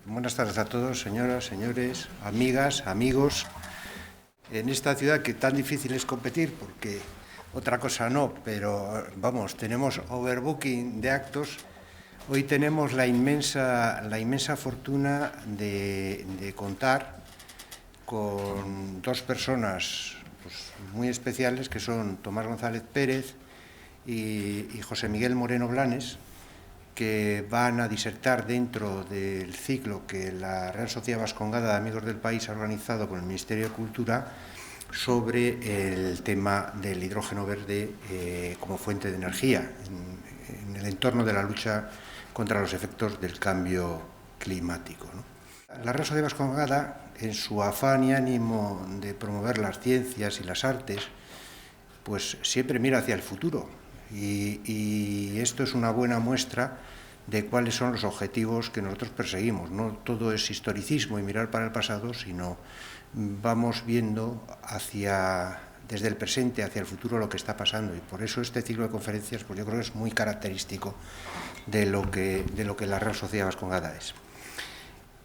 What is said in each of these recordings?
Buenas tardes a todos, señoras, señores, amigas, amigos. En esta ciudad que tan difícil es competir, porque otra cosa no, pero vamos, tenemos overbooking de actos. Hoy tenemos la inmensa fortuna de contar con dos personas pues, muy especiales, que son Tomás González Pérez y José Miguel Moreno Blanes, que van a disertar dentro del ciclo que la Real Sociedad Vascongada de Amigos del País ha organizado con el Ministerio de Cultura sobre el tema del hidrógeno verde como fuente de energía en el entorno de la lucha contra los efectos del cambio climático, ¿no? La Real Sociedad Vascongada, en su afán y ánimo de promover las ciencias y las artes, pues siempre mira hacia el futuro. Y esto es una buena muestra de cuáles son los objetivos que nosotros perseguimos. No todo es historicismo y mirar para el pasado, sino vamos viendo desde el presente hacia el futuro lo que está pasando. Y por eso este ciclo de conferencias, pues yo creo que es muy característico de lo que la Real Sociedad Vascongada es.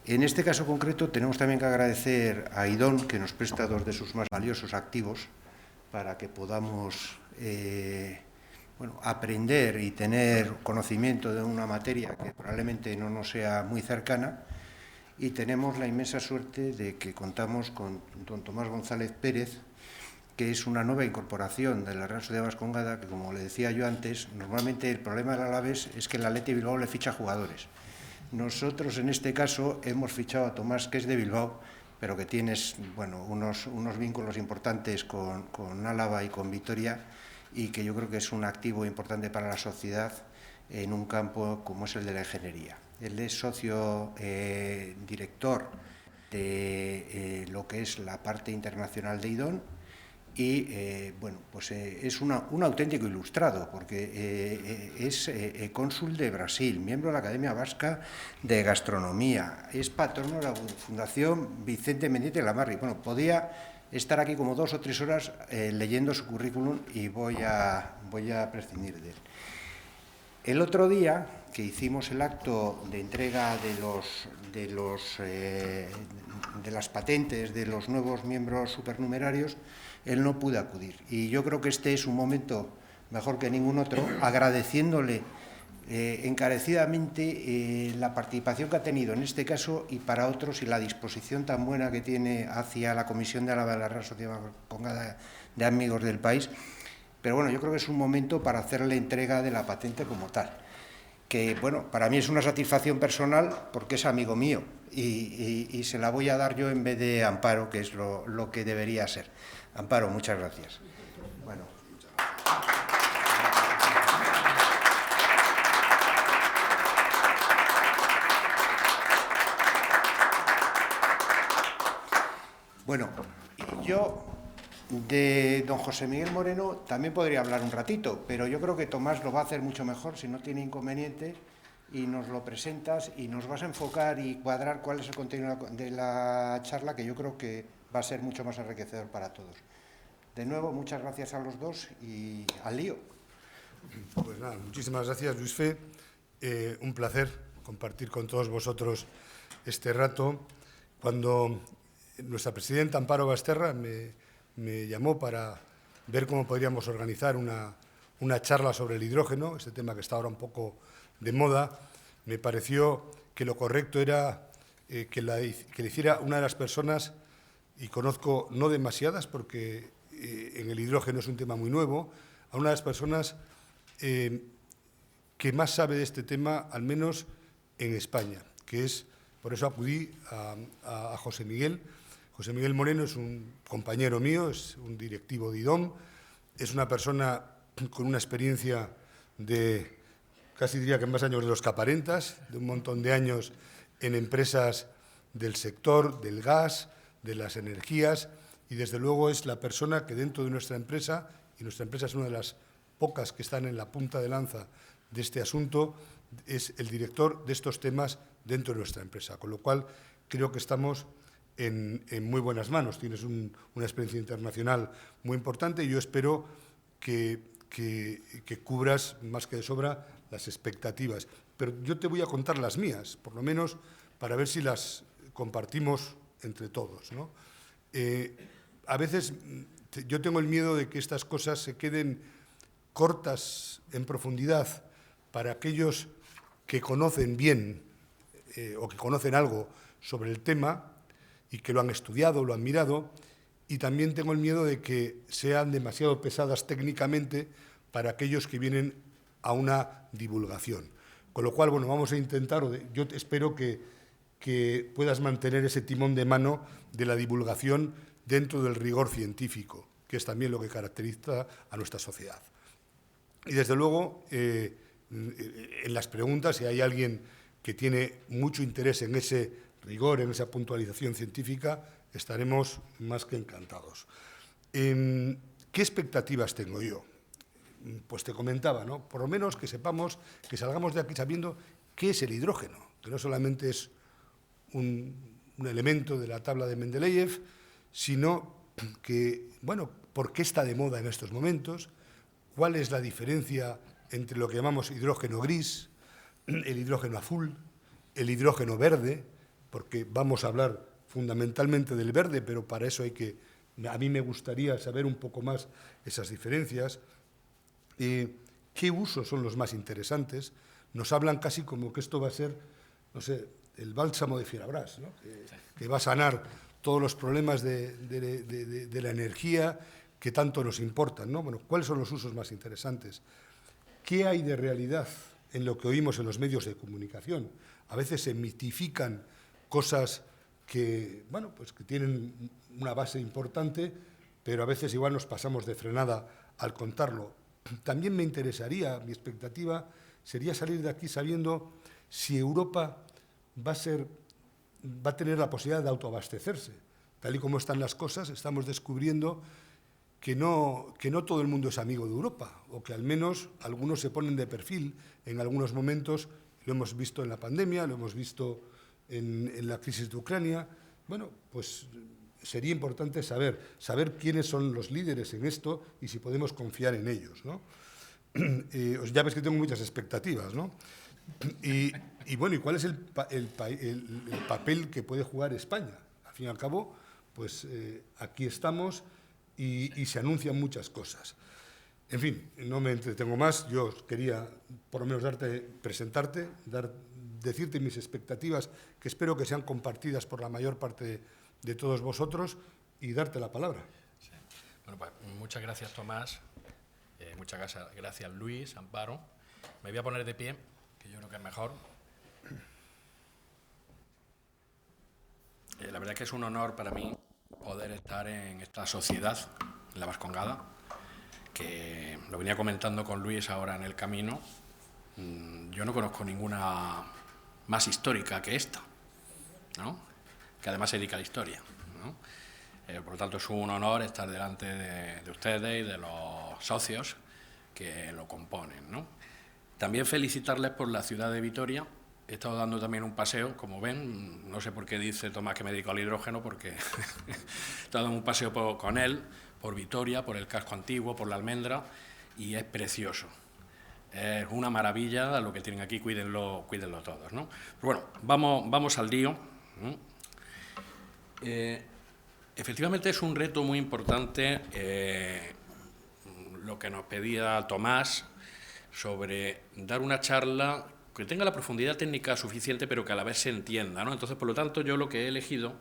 En este caso concreto tenemos también que agradecer a IDON, que nos presta dos de sus más valiosos activos para que podamos aprender y tener conocimiento de una materia que probablemente no nos sea muy cercana, y tenemos la inmensa suerte de que contamos con don Tomás González Pérez, que es una nueva incorporación de la Real Sociedad Vascongada, que, como le decía yo antes, normalmente el problema del Alavés es que el Athletic Bilbao le ficha jugadores. Nosotros, en este caso, hemos fichado a Tomás, que es de Bilbao, pero que tiene unos vínculos importantes con Álava y con Vitoria, y que yo creo que es un activo importante para la sociedad en un campo como es el de la ingeniería. Él es socio director de lo que es la parte internacional de IDON y es un auténtico ilustrado, porque es cónsul de Brasil, miembro de la Academia Vasca de Gastronomía, es patrono de la Fundación Vicente Mendieta de Lamarri. Bueno, podía estar aquí como 2 o 3 horas leyendo su currículum y voy a prescindir de él. El otro día que hicimos el acto de entrega de las patentes de los nuevos miembros supernumerarios, él no pudo acudir. Y yo creo que este es un momento mejor que ningún otro, agradeciéndole encarecidamente la participación que ha tenido en este caso y para otros, y la disposición tan buena que tiene hacia la Comisión de Álava de la Real Sociedad Vascongada de Amigos del País. Pero bueno, yo creo que es un momento para hacerle entrega de la patente como tal, que bueno, para mí es una satisfacción personal porque es amigo mío y se la voy a dar yo en vez de Amparo, que es lo que debería ser. Amparo, muchas gracias. Bueno, yo de don José Miguel Moreno también podría hablar un ratito, pero yo creo que Tomás lo va a hacer mucho mejor, si no tiene inconveniente, y nos lo presentas y nos vas a enfocar y cuadrar cuál es el contenido de la charla, que yo creo que va a ser mucho más enriquecedor para todos. De nuevo, muchas gracias a los dos y al lío. Pues nada, muchísimas gracias, Luis Fe. Un placer compartir con todos vosotros este rato. Cuando nuestra presidenta Amparo Basterra me llamó para ver cómo podríamos organizar una charla sobre el hidrógeno, este tema que está ahora un poco de moda, me pareció que lo correcto era que le hiciera una de las personas, y conozco no demasiadas porque en el hidrógeno es un tema muy nuevo, a una de las personas que más sabe de este tema, al menos en España, que es, por eso acudí a José Miguel. José Miguel Moreno es un compañero mío, es un directivo de IDOM, es una persona con una experiencia de, casi diría que más años de los que aparentas, de un montón de años en empresas del sector del gas, de las energías, y desde luego es la persona que dentro de nuestra empresa, y nuestra empresa es una de las pocas que están en la punta de lanza de este asunto, es el director de estos temas dentro de nuestra empresa, con lo cual creo que estamos en muy buenas manos. Tienes una experiencia internacional muy importante y yo espero que cubras más que de sobra las expectativas. Pero yo te voy a contar las mías, por lo menos para ver si las compartimos entre todos, ¿no? A veces yo tengo el miedo de que estas cosas se queden cortas en profundidad para aquellos que conocen bien o que conocen algo sobre el tema y que lo han estudiado, lo han mirado, y también tengo el miedo de que sean demasiado pesadas técnicamente para aquellos que vienen a una divulgación. Con lo cual, bueno, vamos a intentar, yo espero que puedas mantener ese timón de mano de la divulgación dentro del rigor científico, que es también lo que caracteriza a nuestra sociedad. Y desde luego, en las preguntas, si hay alguien que tiene mucho interés en ese rigor, en esa puntualización científica, estaremos más que encantados. ¿Qué expectativas tengo yo? Pues te comentaba, ¿no? Por lo menos que sepamos, que salgamos de aquí sabiendo qué es el hidrógeno, que no solamente es un elemento de la tabla de Mendeleev, sino que, bueno, ¿por qué está de moda en estos momentos? ¿Cuál es la diferencia entre lo que llamamos hidrógeno gris, el hidrógeno azul, el hidrógeno verde? Porque vamos a hablar fundamentalmente del verde, pero para eso a mí me gustaría saber un poco más esas diferencias. ¿Qué usos son los más interesantes? Nos hablan casi como que esto va a ser, no sé, el bálsamo de Fierabras, ¿no? Que va a sanar todos los problemas de la energía que tanto nos importan, ¿no? Bueno, ¿cuáles son los usos más interesantes? ¿Qué hay de realidad en lo que oímos en los medios de comunicación? A veces se mitifican cosas que, bueno, pues que tienen una base importante, pero a veces igual nos pasamos de frenada al contarlo. También me interesaría, mi expectativa sería salir de aquí sabiendo si Europa va a tener la posibilidad de autoabastecerse. Tal y como están las cosas, estamos descubriendo que no todo el mundo es amigo de Europa, o que al menos algunos se ponen de perfil en algunos momentos. Lo hemos visto en la pandemia, lo hemos visto en la crisis de Ucrania. Bueno, pues sería importante saber quiénes son los líderes en esto y si podemos confiar en ellos, ¿no? Ya ves que tengo muchas expectativas, ¿no? Y bueno, ¿y cuál es el papel que puede jugar España? Al fin y al cabo, pues aquí estamos y se anuncian muchas cosas. En fin, no me entretengo más. Yo quería por lo menos presentarte, decirte mis expectativas, que espero que sean compartidas por la mayor parte de todos vosotros, y darte la palabra. Sí. Bueno, pues muchas gracias, Tomás. Muchas gracias, Luis, Amparo. Me voy a poner de pie, que yo creo que es mejor. La verdad es que es un honor para mí poder estar en esta sociedad, en la Vascongada, que lo venía comentando con Luis ahora en el camino. Yo no conozco ninguna más histórica que esta, ¿no? Que además se dedica a la historia, ¿no? Por lo tanto, es un honor estar delante de ustedes y de los socios que lo componen, ¿no? También felicitarles por la ciudad de Vitoria. He estado dando también un paseo, como ven, no sé por qué dice Tomás que me dedico al hidrógeno, porque he estado dando un paseo con él, por Vitoria, por el casco antiguo, por la Almendra, y es precioso. Es una maravilla lo que tienen aquí, cuídenlo todos, ¿no? Pero bueno, vamos al lío. Efectivamente es un reto muy importante lo que nos pedía Tomás sobre dar una charla que tenga la profundidad técnica suficiente, pero que a la vez se entienda, ¿no? Entonces, por lo tanto, yo lo que he elegido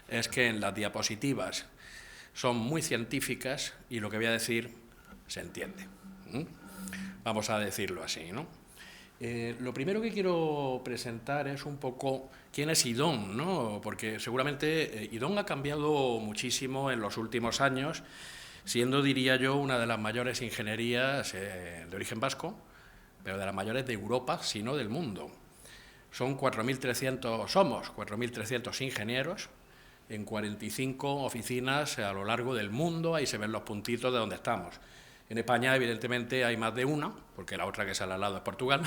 es que en las diapositivas son muy científicas y lo que voy a decir se entiende. Vamos a decirlo así, ¿no? Lo primero que quiero presentar es un poco quién es IDOM, ¿no? Porque seguramente IDOM ha cambiado muchísimo en los últimos años, siendo, diría yo, una de las mayores ingenierías de origen vasco, pero de las mayores de Europa, si no del mundo. Somos 4.300 ingenieros en 45 oficinas a lo largo del mundo. Ahí se ven los puntitos de donde estamos. En España, evidentemente, hay más de una, porque la otra que sale al lado es Portugal.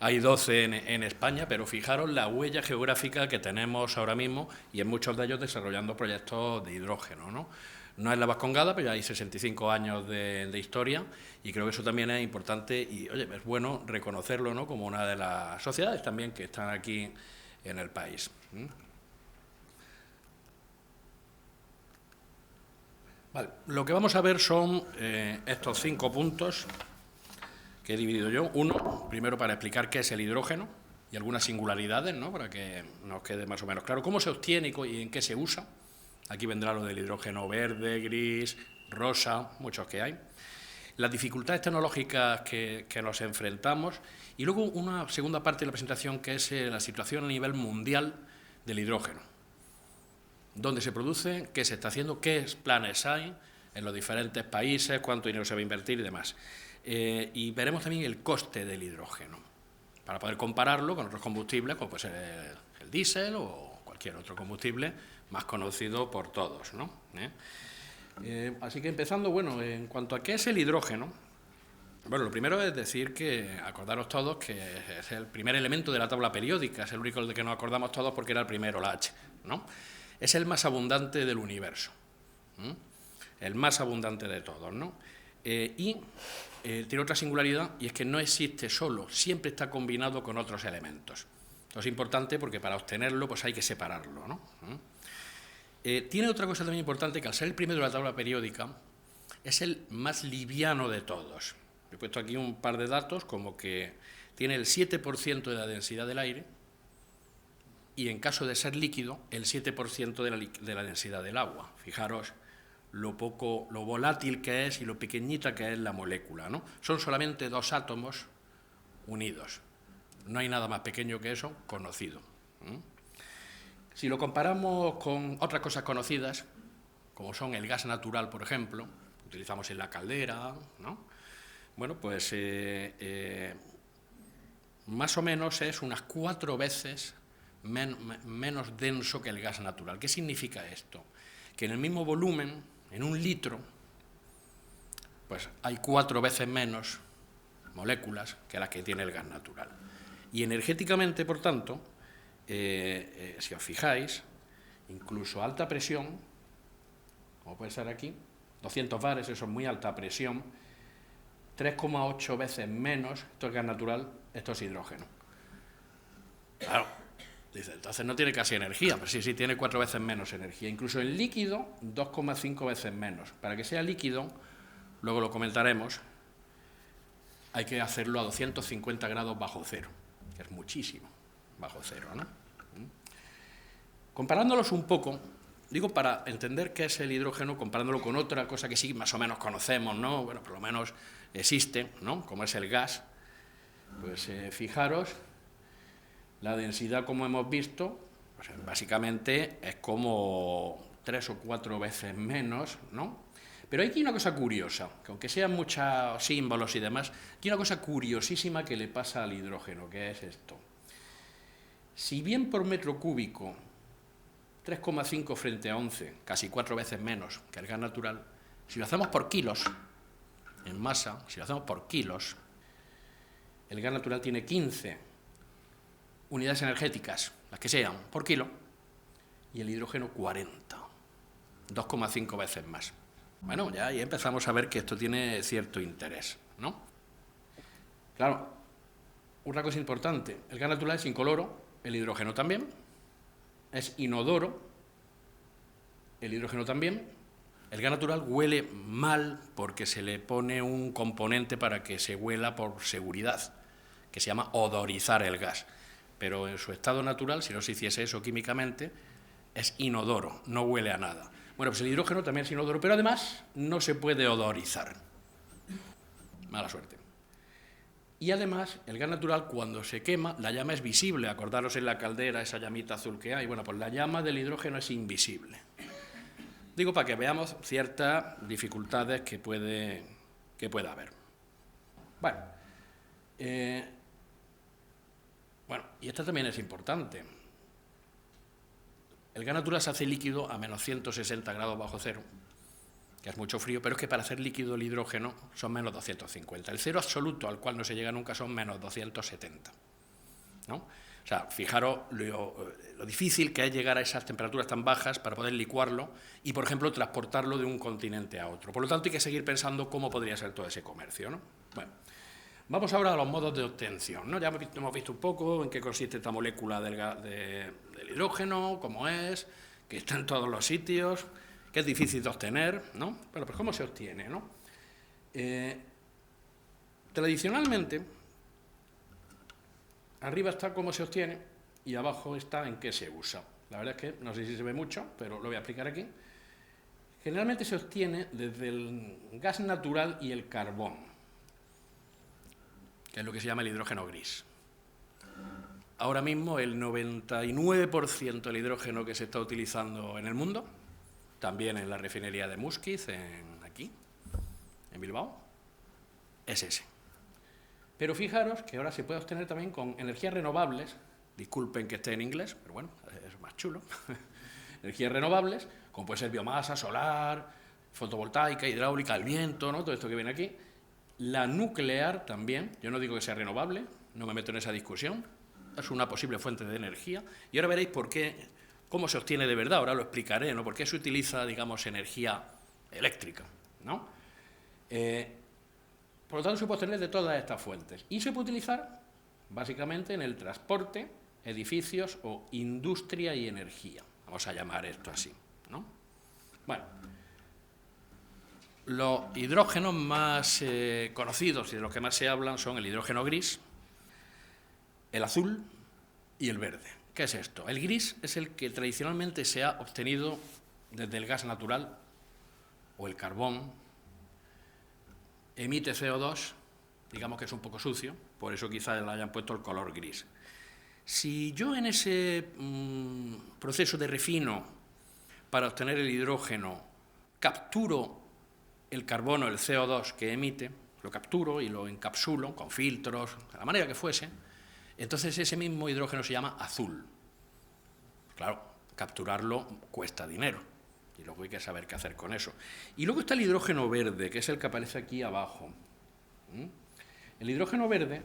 Hay 12 en España, pero fijaros la huella geográfica que tenemos ahora mismo, y en muchos de ellos desarrollando proyectos de hidrógeno, ¿no? No es la Vascongada, pero ya hay 65 años de historia, y creo que eso también es importante y, oye, es bueno reconocerlo, ¿no? Como una de las sociedades también que están aquí en el país. Vale, lo que vamos a ver son estos 5 puntos que he dividido yo. Uno, primero para explicar qué es el hidrógeno y algunas singularidades, ¿no?, para que nos quede más o menos claro cómo se obtiene y en qué se usa. Aquí vendrá lo del hidrógeno verde, gris, rosa, muchos que hay. Las dificultades tecnológicas que nos enfrentamos y luego una segunda parte de la presentación que es la situación a nivel mundial del hidrógeno. Dónde se produce, qué se está haciendo, qué planes hay en los diferentes países, cuánto dinero se va a invertir y demás. Y veremos también el coste del hidrógeno, para poder compararlo con otros combustibles, como puede ser el diésel o cualquier otro combustible más conocido por todos, ¿no? Así que empezando, bueno, en cuanto a qué es el hidrógeno, bueno, lo primero es decir que, acordaros todos, que es el primer elemento de la tabla periódica, es el único del que nos acordamos todos porque era el primero, la H, ¿no? Es el más abundante del universo, el más abundante de todos, ¿no? Tiene otra singularidad, y es que no existe solo, siempre está combinado con otros elementos. Esto es importante porque para obtenerlo pues hay que separarlo, ¿no? Tiene otra cosa también importante, que al ser el primero de la tabla periódica, es el más liviano de todos. He puesto aquí un par de datos, como que tiene el 7% de la densidad del aire, y en caso de ser líquido, el 7% de la densidad del agua. Fijaros lo volátil que es y lo pequeñita que es la molécula, ¿no? Son solamente 2 átomos unidos. No hay nada más pequeño que eso conocido. Si lo comparamos con otras cosas conocidas, como son el gas natural, por ejemplo, que utilizamos en la caldera, ¿no? Bueno, pues más o menos es unas 4 veces menos denso que el gas natural. ¿Qué significa esto? Que en el mismo volumen, en 1 litro, pues hay 4 veces menos moléculas que las que tiene el gas natural. Y energéticamente, por tanto, si os fijáis, incluso a alta presión, como puede ser aquí, 200 bares, eso es muy alta presión, 3,8 veces menos, esto es gas natural, esto es hidrógeno. Claro, dice, entonces no tiene casi energía, pero sí, tiene 4 veces menos energía. Incluso en líquido, 2,5 veces menos. Para que sea líquido, luego lo comentaremos, hay que hacerlo a 250 grados bajo cero, que es muchísimo bajo cero, ¿no? Comparándolos un poco, digo para entender qué es el hidrógeno, comparándolo con otra cosa que sí más o menos conocemos, ¿no? Bueno, por lo menos existe, ¿no?, como es el gas. Pues fijaros, la densidad, como hemos visto, pues básicamente es como 3 o 4 veces menos, ¿no? Pero hay aquí una cosa curiosa, que aunque sean muchos símbolos y demás, hay una cosa curiosísima que le pasa al hidrógeno, que es esto. Si bien por metro cúbico 3,5 frente a 11, casi 4 veces menos que el gas natural, si lo hacemos por kilos, en masa, si lo hacemos por kilos, el gas natural tiene 15 unidades energéticas, las que sean, por kilo, y el hidrógeno 40, 2,5 veces más. Bueno, ya ahí empezamos a ver que esto tiene cierto interés, ¿no? Claro, otra cosa importante, el gas natural es incoloro, el hidrógeno también, es inodoro, el hidrógeno también. El gas natural huele mal porque se le pone un componente para que se huela por seguridad, que se llama odorizar el gas. Pero en su estado natural, si no se hiciese eso químicamente, es inodoro, no huele a nada. Bueno, pues el hidrógeno también es inodoro, pero además no se puede odorizar. Mala suerte. Y además, el gas natural, cuando se quema, la llama es visible. Acordaros en la caldera, esa llamita azul que hay. Bueno, pues la llama del hidrógeno es invisible. Digo para que veamos ciertas dificultades que pueda haber. Bueno, y esta también es importante. El gas natural se hace líquido a menos 160 grados bajo cero, que es mucho frío, pero es que para hacer líquido el hidrógeno son menos 250. El cero absoluto al cual no se llega nunca son menos 270, ¿no? O sea, fijaros lo difícil que es llegar a esas temperaturas tan bajas para poder licuarlo y, por ejemplo, transportarlo de un continente a otro. Por lo tanto, hay que seguir pensando cómo podría ser todo ese comercio, ¿no? Bueno, Vamos ahora a los modos de obtención, ¿no? Ya hemos visto un poco en qué consiste esta molécula del hidrógeno, cómo es, que está en todos los sitios, que es difícil de obtener, ¿no? Pero pues ¿cómo se obtiene, no? Tradicionalmente, arriba está cómo se obtiene y abajo está en qué se usa. La verdad es que no sé si se ve mucho, pero lo voy a explicar aquí. Generalmente se obtiene desde el gas natural y el carbón, que es lo que se llama el hidrógeno gris. Ahora mismo el 99% del hidrógeno que se está utilizando en el mundo, también en la refinería de Muskiz, aquí, en Bilbao, es ese. Pero fijaros que ahora se puede obtener también con energías renovables, disculpen que esté en inglés, pero bueno, es más chulo, energías renovables, como puede ser biomasa, solar, fotovoltaica, hidráulica, el viento, ¿no? Todo esto que viene aquí. La nuclear también, yo no digo que sea renovable, no me meto en esa discusión, es una posible fuente de energía. Y ahora veréis por qué, cómo se obtiene de verdad, ahora lo explicaré, ¿no? Por qué se utiliza, digamos, energía eléctrica, ¿no? Por lo tanto, se puede obtener de todas estas fuentes. Y se puede utilizar, básicamente, en el transporte, edificios o industria y energía. Vamos a llamar esto así, ¿no? Bueno, los hidrógenos más conocidos y de los que más se hablan son el hidrógeno gris, el azul y el verde. ¿Qué es esto? El gris es el que tradicionalmente se ha obtenido desde el gas natural o el carbón, emite CO2, digamos que es un poco sucio, por eso quizás le hayan puesto el color gris. Si yo en ese proceso de refino para obtener el hidrógeno capturo el carbono, el CO2 que emite, lo capturo y lo encapsulo con filtros, de la manera que fuese, entonces ese mismo hidrógeno se llama azul. Claro, capturarlo cuesta dinero y luego hay que saber qué hacer con eso. Y luego está el hidrógeno verde, que es el que aparece aquí abajo. El hidrógeno verde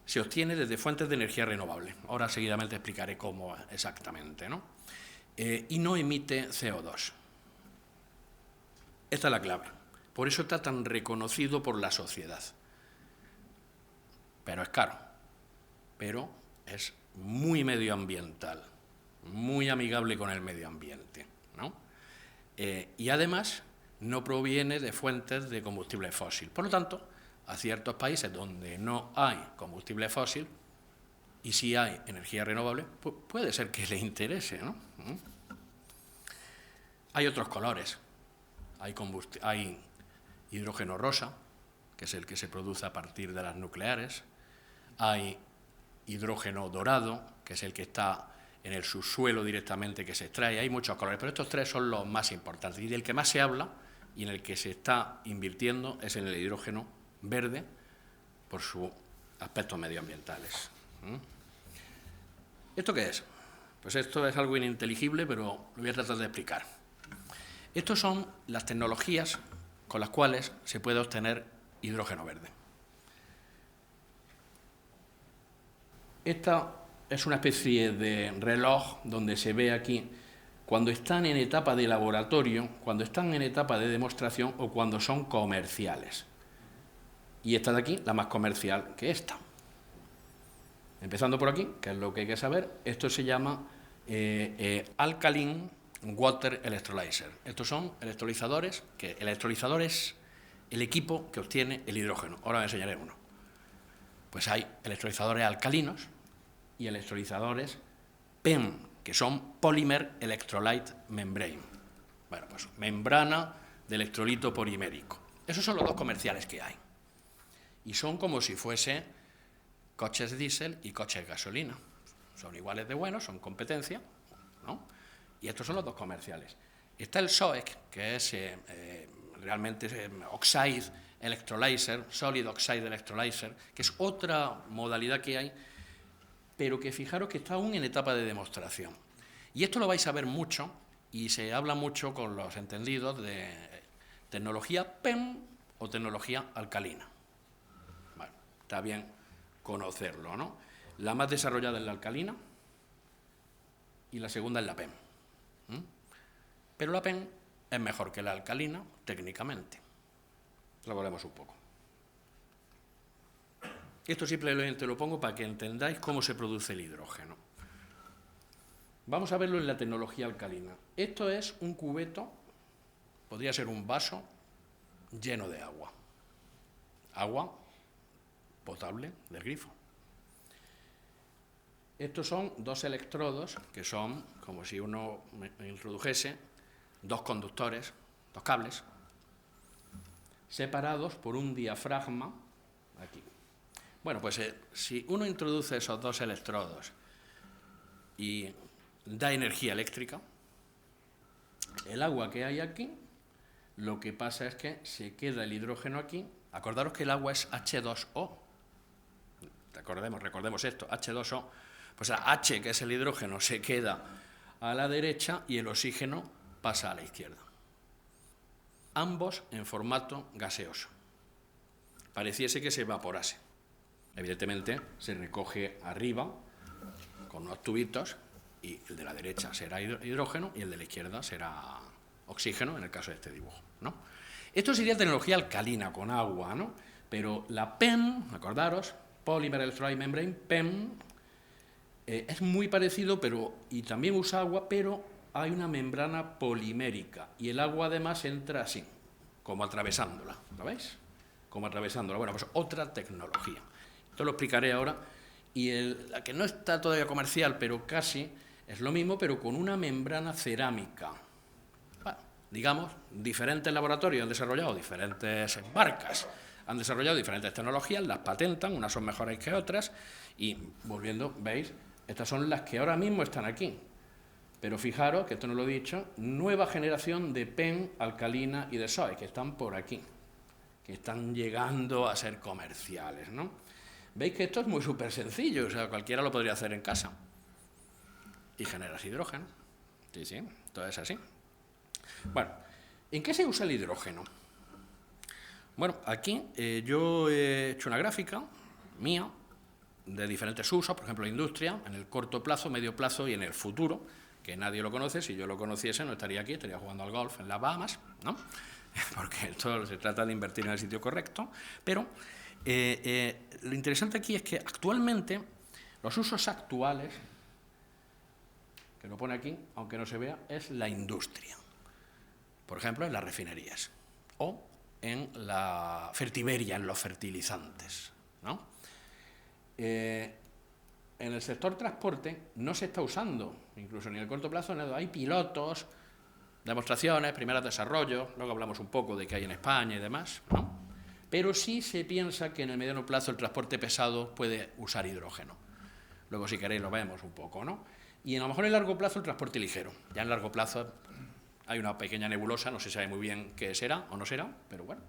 se obtiene desde fuentes de energía renovable. Ahora seguidamente explicaré cómo exactamente, ¿no? Y no emite CO2. Esta es la clave. Por eso está tan reconocido por la sociedad. Pero es caro. Pero es muy medioambiental, muy amigable con el medio ambiente, ¿no? Y además no proviene de fuentes de combustible fósil. Por lo tanto, a ciertos países donde no hay combustible fósil y sí hay energía renovable, pues puede ser que le interese, ¿no? Hay otros colores. Hay hidrógeno rosa, que es el que se produce a partir de las nucleares. Hay hidrógeno dorado, que es el que está en el subsuelo directamente que se extrae. Hay muchos colores, pero estos tres son los más importantes. Y del que más se habla y en el que se está invirtiendo es en el hidrógeno verde por sus aspectos medioambientales. ¿Esto qué es? Pues esto es algo ininteligible, pero lo voy a tratar de explicar. Estas son las tecnologías con las cuales se puede obtener hidrógeno verde. Esta es una especie de reloj donde se ve aquí cuando están en etapa de laboratorio, cuando están en etapa de demostración o cuando son comerciales. Y esta de aquí, la más comercial que esta. Empezando por aquí, que es lo que hay que saber, esto se llama Alkaline Water Electrolyzer. Estos son electrolizadores, que el electrolizador es el equipo que obtiene el hidrógeno. Ahora os enseñaré uno. Pues hay electrolizadores alcalinos y electrolizadores PEM, que son Polymer Electrolyte Membrane. Bueno, pues membrana de electrolito polimérico. Esos son los dos comerciales que hay. Y son como si fuese coches diésel y coches gasolina. Son iguales de buenos, son competencia, ¿no? Y estos son los dos comerciales. Está el SOEC, que es realmente Oxide Electrolyzer, Solid Oxide Electrolyzer, que es otra modalidad que hay, pero que fijaros que está aún en etapa de demostración. Y esto lo vais a ver mucho, y se habla mucho con los entendidos de tecnología PEM o tecnología alcalina. Bueno, está bien conocerlo, ¿no? La más desarrollada es la alcalina y la segunda es la PEM. Pero la PEM es mejor que la alcalina técnicamente. Lo veremos un poco. Esto simplemente lo pongo para que entendáis cómo se produce el hidrógeno. Vamos a verlo en la tecnología alcalina. Esto es un cubeto, podría ser un vaso lleno de agua. Agua potable del grifo. Estos son dos electrodos que son como si uno introdujese dos conductores, dos cables, separados por un diafragma aquí. Bueno, pues si uno introduce esos dos electrodos y da energía eléctrica, el agua que hay aquí, lo que pasa es que se queda el hidrógeno aquí. Acordaros que el agua es H2O. Recordemos esto, H2O. Pues la H, que es el hidrógeno, se queda a la derecha y el oxígeno pasa a la izquierda. Ambos en formato gaseoso. Pareciese que se evaporase. Evidentemente se recoge arriba con unos tubitos y el de la derecha será hidrógeno y el de la izquierda será oxígeno, en el caso de este dibujo, ¿no? Esto sería tecnología alcalina, con agua, ¿no? Pero la PEM, acordaros, Polymer Electrolyte Membrane, PEM, es muy parecido, y también usa agua, pero hay una membrana polimérica y el agua además entra así, como atravesándola, ¿lo veis? Como atravesándola. Bueno, pues otra tecnología. Esto lo explicaré ahora. Y la que no está todavía comercial, pero casi, es lo mismo, pero con una membrana cerámica. Bueno, digamos, diferentes laboratorios han desarrollado diferentes marcas, han desarrollado diferentes tecnologías, las patentan, unas son mejores que otras, y volviendo, ¿veis? Estas son las que ahora mismo están aquí. Pero fijaros, que esto no lo he dicho, nueva generación de PEM, alcalina y de SOE, que están por aquí, que están llegando a ser comerciales, ¿no? Veis que esto es muy súper sencillo, o sea, cualquiera lo podría hacer en casa. Y generas hidrógeno. Sí, sí, todo es así. Bueno, ¿en qué se usa el hidrógeno? Bueno, aquí yo he hecho una gráfica mía de diferentes usos, por ejemplo, la industria, en el corto plazo, medio plazo y en el futuro, que nadie lo conoce. Si yo lo conociese no estaría aquí, estaría jugando al golf en las Bahamas, ¿no? Porque esto se trata de invertir en el sitio correcto, pero lo interesante aquí es que actualmente los usos actuales, que lo pone aquí, aunque no se vea, es la industria. Por ejemplo, en las refinerías o en la fertiberia, en los fertilizantes, ¿no? En el sector transporte no se está usando, incluso ni en el corto plazo, hay pilotos, demostraciones, primeros desarrollos, luego hablamos un poco de qué hay en España y demás, ¿no? Pero sí se piensa que en el mediano plazo el transporte pesado puede usar hidrógeno. Luego, si queréis, lo vemos un poco, ¿no? Y a lo mejor en largo plazo el transporte ligero. Ya en largo plazo hay una pequeña nebulosa, no se sabe muy bien qué será o no será, pero bueno.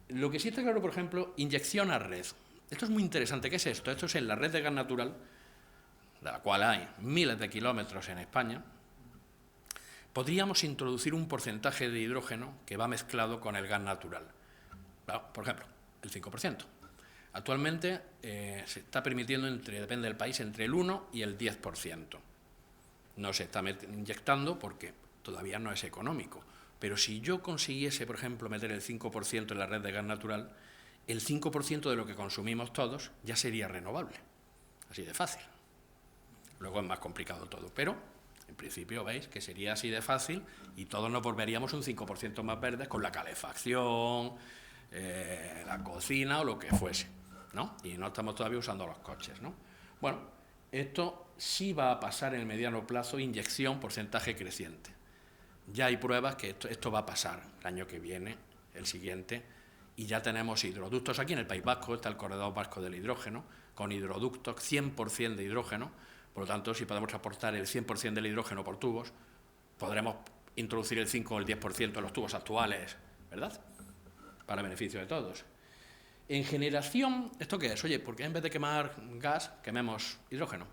Lo que sí está claro, por ejemplo, inyección a red. Esto es muy interesante. ¿Qué es esto? Esto es en la red de gas natural, de la cual hay miles de kilómetros en España. Podríamos introducir un porcentaje de hidrógeno que va mezclado con el gas natural. Por ejemplo, el 5%. Actualmente se está permitiendo, depende del país, entre el 1 y el 10%. No se está inyectando porque todavía no es económico. Pero si yo consiguiese, por ejemplo, meter el 5% en la red de gas natural, el 5% de lo que consumimos todos ya sería renovable. Así de fácil. Luego es más complicado todo, pero en principio veis que sería así de fácil y todos nos volveríamos un 5% más verdes con la calefacción, la cocina o lo que fuese, ¿no? Y no estamos todavía usando los coches, ¿no? Bueno, esto sí va a pasar en el mediano plazo, inyección, porcentaje creciente. Ya hay pruebas que esto va a pasar el año que viene, el siguiente, y ya tenemos hidroductos. Aquí en el País Vasco está el Corredor Vasco del Hidrógeno, con hidroductos 100% de hidrógeno. Por lo tanto, si podemos transportar el 100% del hidrógeno por tubos, podremos introducir el 5 o el 10% en los tubos actuales, ¿verdad? Para beneficio de todos. En generación, ¿esto qué es? Oye, ¿por qué en vez de quemar gas, quememos hidrógeno?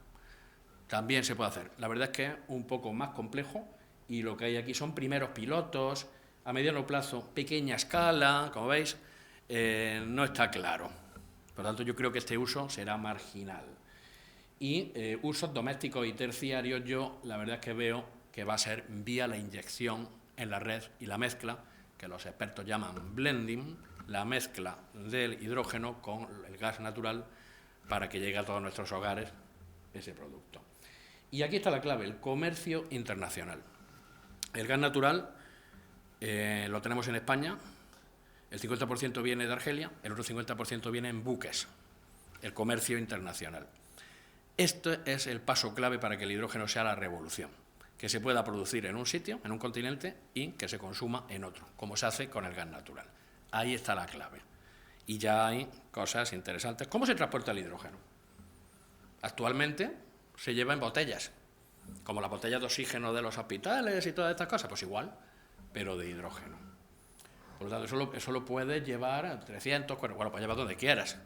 También se puede hacer. La verdad es que es un poco más complejo y lo que hay aquí son primeros pilotos, a mediano plazo, pequeña escala, como veis, no está claro. Por lo tanto, yo creo que este uso será marginal. Y usos domésticos y terciarios, yo la verdad es que veo que va a ser vía la inyección en la red y la mezcla, que los expertos llaman blending, la mezcla del hidrógeno con el gas natural para que llegue a todos nuestros hogares ese producto. Y aquí está la clave, el comercio internacional. El gas natural lo tenemos en España, el 50% viene de Argelia, el otro 50% viene en buques, el comercio internacional. Esto es el paso clave para que el hidrógeno sea la revolución, que se pueda producir en un sitio, en un continente, y que se consuma en otro, como se hace con el gas natural. Ahí está la clave. Y ya hay cosas interesantes. ¿Cómo se transporta el hidrógeno? Actualmente se lleva en botellas, como las botellas de oxígeno de los hospitales y todas estas cosas, pues igual, pero de hidrógeno. Por lo tanto, eso lo puedes llevar a 300, bueno, pues llevar donde quieras.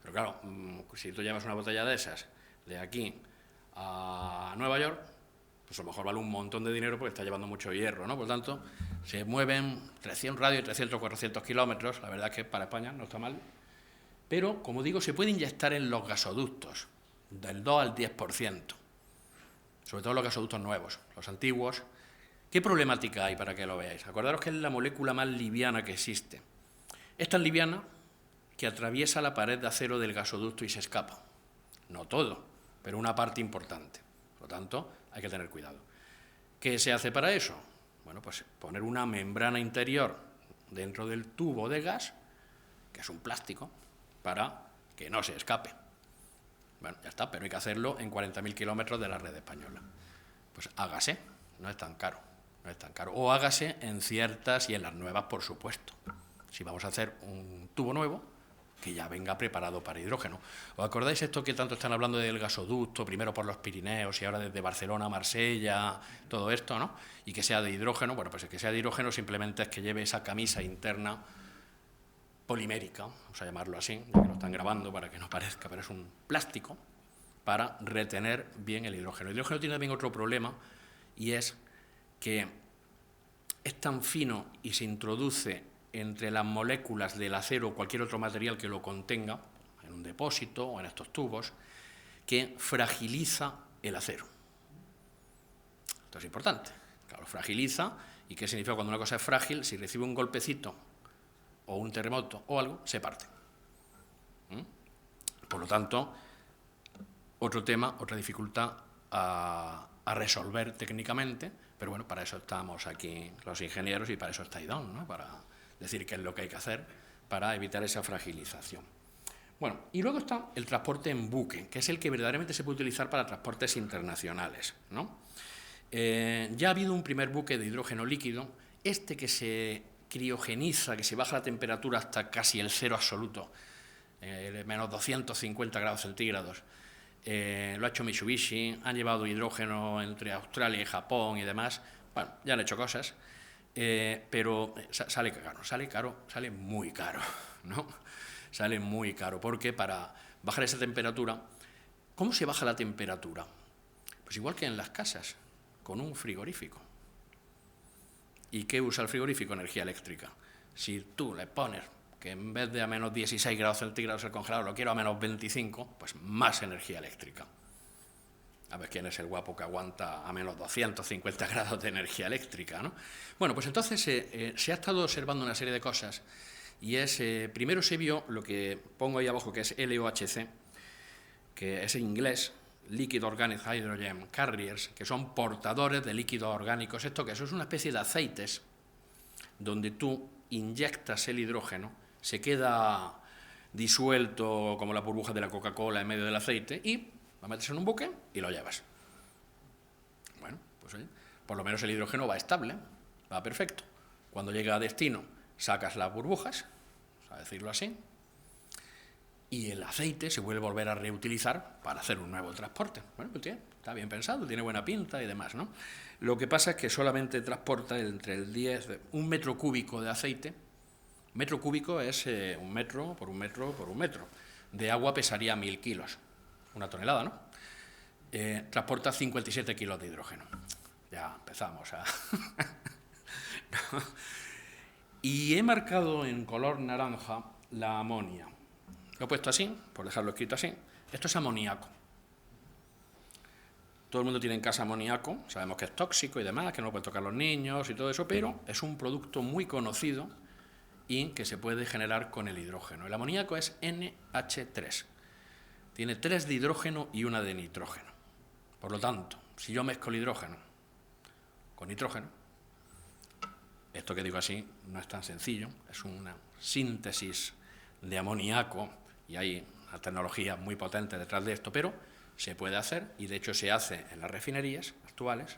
Pero claro, si tú llevas una botella de esas de aquí a Nueva York, pues a lo mejor vale un montón de dinero porque está llevando mucho hierro, ¿no? Por lo tanto, se mueven un radio de 300 o 400 kilómetros, la verdad es que para España no está mal, pero, como digo, se puede inyectar en los gasoductos, del 2 al 10%, sobre todo los gasoductos nuevos, los antiguos. ¿Qué problemática hay para que lo veáis? Acordaros que es la molécula más liviana que existe. Es tan liviana que atraviesa la pared de acero del gasoducto y se escapa. No todo, pero una parte importante. Por lo tanto, hay que tener cuidado. ¿Qué se hace para eso? Bueno, pues poner una membrana interior dentro del tubo de gas, que es un plástico, para que no se escape. Bueno, ya está, pero hay que hacerlo en 40.000 kilómetros de la red española. Pues hágase, no es tan caro, no es tan caro. O hágase en ciertas y en las nuevas, por supuesto. Si vamos a hacer un tubo nuevo, que ya venga preparado para hidrógeno. ¿Os acordáis esto que tanto están hablando del gasoducto, primero por los Pirineos y ahora desde Barcelona a Marsella, todo esto, ¿no? Y que sea de hidrógeno. Bueno, pues el que sea de hidrógeno simplemente es que lleve esa camisa interna polimérica, vamos a llamarlo así, ya que lo están grabando para que no parezca, pero es un plástico para retener bien el hidrógeno. El hidrógeno tiene también otro problema, y es que es tan fino y se introduce entre las moléculas del acero o cualquier otro material que lo contenga, en un depósito o en estos tubos, que fragiliza el acero. Esto es importante. Claro, fragiliza. ¿Y qué significa cuando una cosa es frágil? Si recibe un golpecito o un terremoto o algo, se parte. Por lo tanto, otro tema, otra dificultad a resolver técnicamente, pero bueno, para eso estamos aquí los ingenieros y para eso está IDOM, ¿no? Para decir qué es lo que hay que hacer para evitar esa fragilización. Bueno, y luego está el transporte en buque, que es el que verdaderamente se puede utilizar para transportes internacionales, ¿no? Ya ha habido un primer buque de hidrógeno líquido, este que se criogeniza, que se baja la temperatura hasta casi el cero absoluto, menos 250 grados centígrados. Lo ha hecho Mitsubishi, han llevado hidrógeno entre Australia y Japón y demás. Bueno, ya han hecho cosas, pero sale caro, sale muy caro, ¿no? Sale muy caro, porque para bajar esa temperatura, ¿cómo se baja la temperatura? Pues igual que en las casas, con un frigorífico. ¿Y qué usa el frigorífico? Energía eléctrica. Si tú le pones que en vez de a menos 16 grados centígrados el congelador lo quiero a menos 25, pues más energía eléctrica. A ver quién es el guapo que aguanta a menos 250 grados de energía eléctrica, ¿no? Bueno, pues entonces se ha estado observando una serie de cosas, y es, primero se vio lo que pongo ahí abajo, que es LOHC, que es en inglés, Liquid Organic Hydrogen Carriers, que son portadores de líquidos orgánicos. ¿Esto qué es? Eso es una especie de aceites donde tú inyectas el hidrógeno, se queda disuelto como la burbuja de la Coca-Cola en medio del aceite y lo metes en un buque y lo llevas. Bueno, pues oye, por lo menos el hidrógeno va estable, va perfecto. Cuando llega a destino, sacas las burbujas, a decirlo así, y el aceite se vuelve a volver a reutilizar para hacer un nuevo transporte. Bueno, pues está bien pensado, tiene buena pinta y demás, ¿no? Lo que pasa es que solamente transporta entre el 10, un metro cúbico de aceite. Metro cúbico es un metro por un metro por un metro. De agua pesaría 1000 kilos, una tonelada, ¿no? Transporta 57 kilos de hidrógeno. Ya empezamos a... ¿No? Y he marcado en color naranja la amonia. Lo he puesto así, por dejarlo escrito así. Esto es amoníaco. Todo el mundo tiene en casa amoníaco, sabemos que es tóxico y demás, que no lo pueden tocar los niños y todo eso, pero es un producto muy conocido y que se puede generar con el hidrógeno. El amoníaco es NH3. Tiene 3 de hidrógeno y 1 de nitrógeno. Por lo tanto, si yo mezclo el hidrógeno con nitrógeno, esto que digo así no es tan sencillo, es una síntesis de amoníaco y hay una tecnología muy potente detrás de esto, pero se puede hacer y de hecho se hace en las refinerías actuales.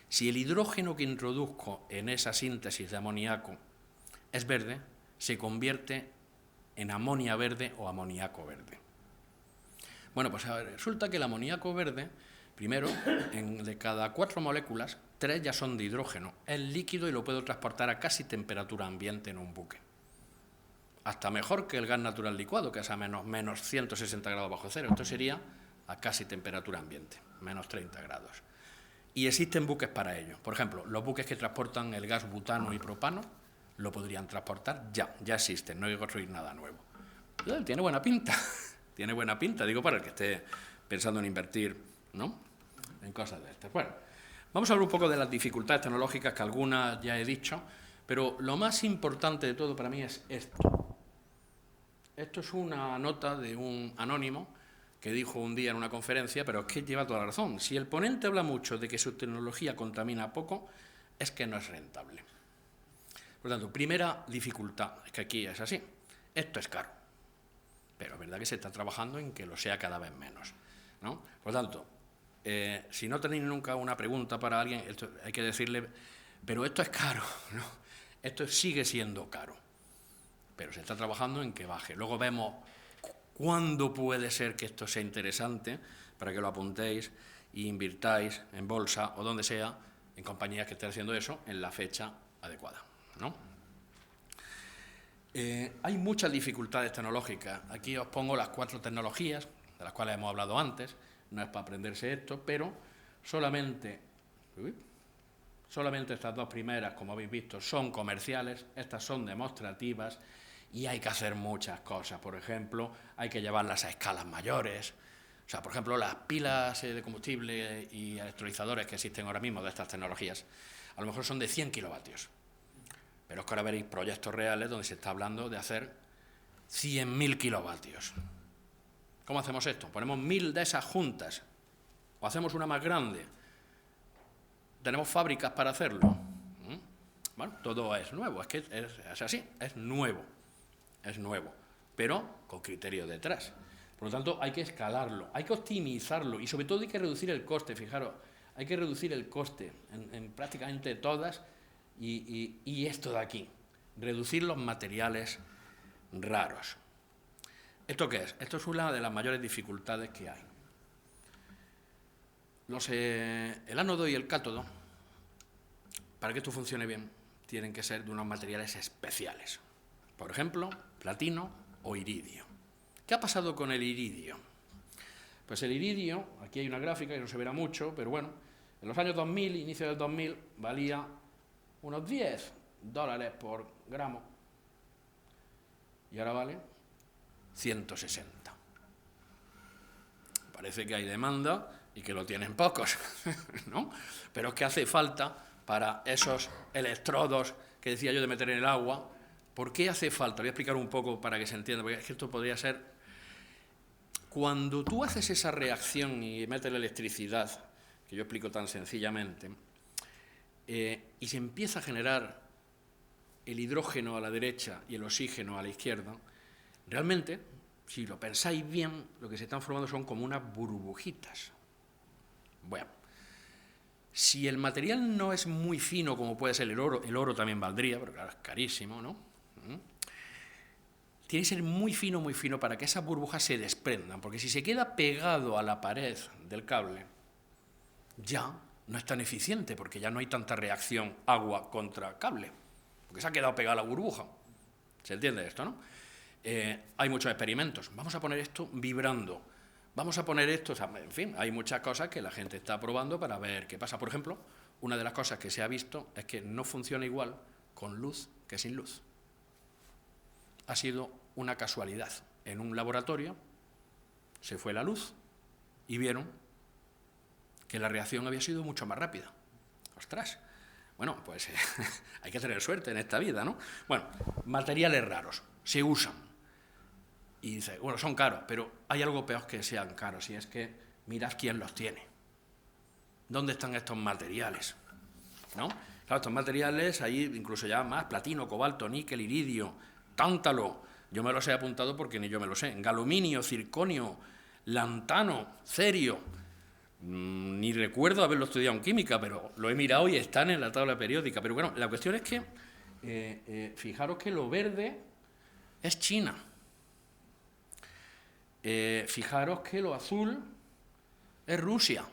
Si el hidrógeno que introduzco en esa síntesis de amoníaco es verde, se convierte en amonia verde o amoníaco verde. Bueno, pues resulta que el amoníaco verde, primero, de cada 4 moléculas, 3 ya son de hidrógeno. Es líquido y lo puedo transportar a casi temperatura ambiente en un buque. Hasta mejor que el gas natural licuado, que es a menos 160 grados bajo cero. Esto sería a casi temperatura ambiente, menos 30 grados. Y existen buques para ello. Por ejemplo, los buques que transportan el gas butano y propano lo podrían transportar ya existen, no hay que construir nada nuevo. Tiene buena pinta. Tiene buena pinta, digo, para el que esté pensando en invertir, ¿no?, en cosas de estas. Bueno, vamos a hablar un poco de las dificultades tecnológicas, que algunas ya he dicho, pero lo más importante de todo para mí es esto. Esto es una nota de un anónimo que dijo un día en una conferencia, pero es que lleva toda la razón. Si el ponente habla mucho de que su tecnología contamina poco, es que no es rentable. Por lo tanto, primera dificultad, es que aquí es así. Esto es caro. Pero es verdad que se está trabajando en que lo sea cada vez menos, ¿no? Por lo tanto, si no tenéis nunca una pregunta para alguien, hay que decirle, pero esto es caro, ¿no? Esto sigue siendo caro, pero se está trabajando en que baje. Luego vemos cuándo puede ser que esto sea interesante para que lo apuntéis e invirtáis en bolsa o donde sea, en compañías que estén haciendo eso en la fecha adecuada, ¿no? Hay muchas dificultades tecnológicas. Aquí os pongo las 4 tecnologías, de las cuales hemos hablado antes. No es para aprenderse esto, pero solamente estas 2 primeras, como habéis visto, son comerciales, estas son demostrativas y hay que hacer muchas cosas. Por ejemplo, hay que llevarlas a escalas mayores. O sea, por ejemplo, las pilas de combustible y electrolizadores que existen ahora mismo de estas tecnologías, a lo mejor son de 100 kilovatios. Pero es que ahora veréis proyectos reales donde se está hablando de hacer 100.000 kilovatios. ¿Cómo hacemos esto? Ponemos 1.000 de esas juntas o hacemos una más grande. ¿Tenemos fábricas para hacerlo? Bueno, todo es nuevo, es que es así, es nuevo, pero con criterio detrás. Por lo tanto, hay que escalarlo, hay que optimizarlo y sobre todo hay que reducir el coste. Fijaros, hay que reducir el coste en prácticamente todas. Y esto de aquí, reducir los materiales raros. ¿Esto qué es? Esto es una de las mayores dificultades que hay. El ánodo y el cátodo, para que esto funcione bien, tienen que ser de unos materiales especiales. Por ejemplo, platino o iridio. ¿Qué ha pasado con el iridio? Pues el iridio, aquí hay una gráfica y no se verá mucho, pero bueno, en los años 2000, inicio del 2000, valía unos $10 por gramo y ahora vale 160. Parece que hay demanda y que lo tienen pocos, ¿no? Pero es que hace falta para esos electrodos que decía yo de meter en el agua. ¿Por qué hace falta? Voy a explicar un poco para que se entienda, porque es que esto podría ser... Cuando tú haces esa reacción y metes la electricidad, que yo explico tan sencillamente, y se empieza a generar el hidrógeno a la derecha y el oxígeno a la izquierda, realmente, si lo pensáis bien, lo que se están formando son como unas burbujitas. Bueno, si el material no es muy fino como puede ser el oro también valdría, pero claro, es carísimo, ¿no? Tiene que ser muy fino para que esas burbujas se desprendan, porque si se queda pegado a la pared del cable, ya no es tan eficiente, porque ya no hay tanta reacción agua contra cable, porque se ha quedado pegada la burbuja. ¿Se entiende esto, no? Hay muchos experimentos. Vamos a poner esto vibrando. Vamos a poner esto, o sea, en fin, hay muchas cosas que la gente está probando para ver qué pasa. Por ejemplo, una de las cosas que se ha visto es que no funciona igual con luz que sin luz. Ha sido una casualidad. En un laboratorio se fue la luz y vieron que la reacción había sido mucho más rápida. ¡Ostras! Bueno, pues hay que tener suerte en esta vida, ¿no? Bueno, materiales raros, se usan. Y dice, bueno, son caros, pero hay algo peor que sean caros, y es que mirad quién los tiene. ¿Dónde están estos materiales? ¿No? Claro, estos materiales, ahí incluso ya más, platino, cobalto, níquel, iridio, tántalo, yo me los he apuntado porque ni yo me lo sé, galuminio, circonio, lantano, cerio, ni recuerdo haberlo estudiado en química, pero lo he mirado y están en la tabla periódica. Pero bueno, la cuestión es que, fijaros que lo verde es China. Fijaros que lo azul es Rusia.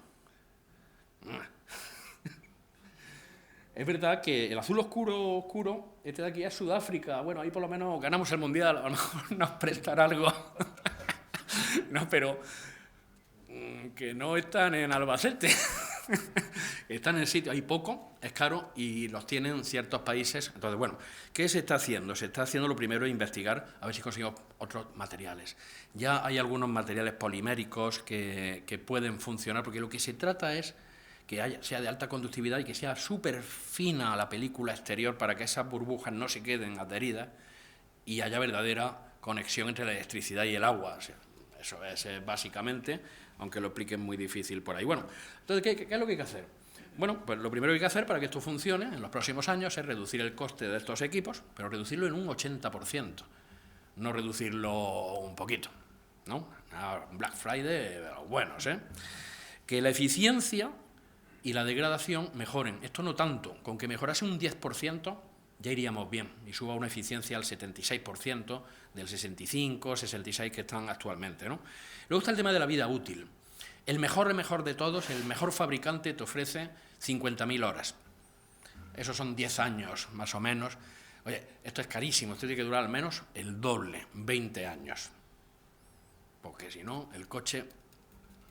Es verdad que el azul oscuro, este de aquí es Sudáfrica. Bueno, ahí por lo menos ganamos el Mundial, a lo mejor nos prestan algo. No, pero que no están en Albacete. Están en el sitio, hay poco, es caro y los tienen ciertos países. Entonces, bueno, ¿qué se está haciendo? Se está haciendo lo primero investigar, a ver si conseguimos otros materiales. Ya hay algunos materiales poliméricos que pueden funcionar, porque lo que se trata es que sea de alta conductividad y que sea súper fina la película exterior para que esas burbujas no se queden adheridas y haya verdadera conexión entre la electricidad y el agua. O sea, eso es básicamente, aunque lo expliquen muy difícil por ahí. Bueno, entonces, ¿qué es lo que hay que hacer? Bueno, pues lo primero que hay que hacer para que esto funcione en los próximos años es reducir el coste de estos equipos, pero reducirlo en un 80%, no reducirlo un poquito, ¿no? Black Friday, de los buenos, ¿eh? Que la eficiencia y la degradación mejoren. Esto no tanto, con que mejorase un 10% ya iríamos bien y suba una eficiencia al 76% del 65, 66 que están actualmente, ¿no? Luego está el tema de la vida útil. El mejor de todos, el mejor fabricante te ofrece 50.000 horas. Esos son 10 años, más o menos. Oye, esto es carísimo, esto tiene que durar al menos el doble, 20 años. Porque si no, el coche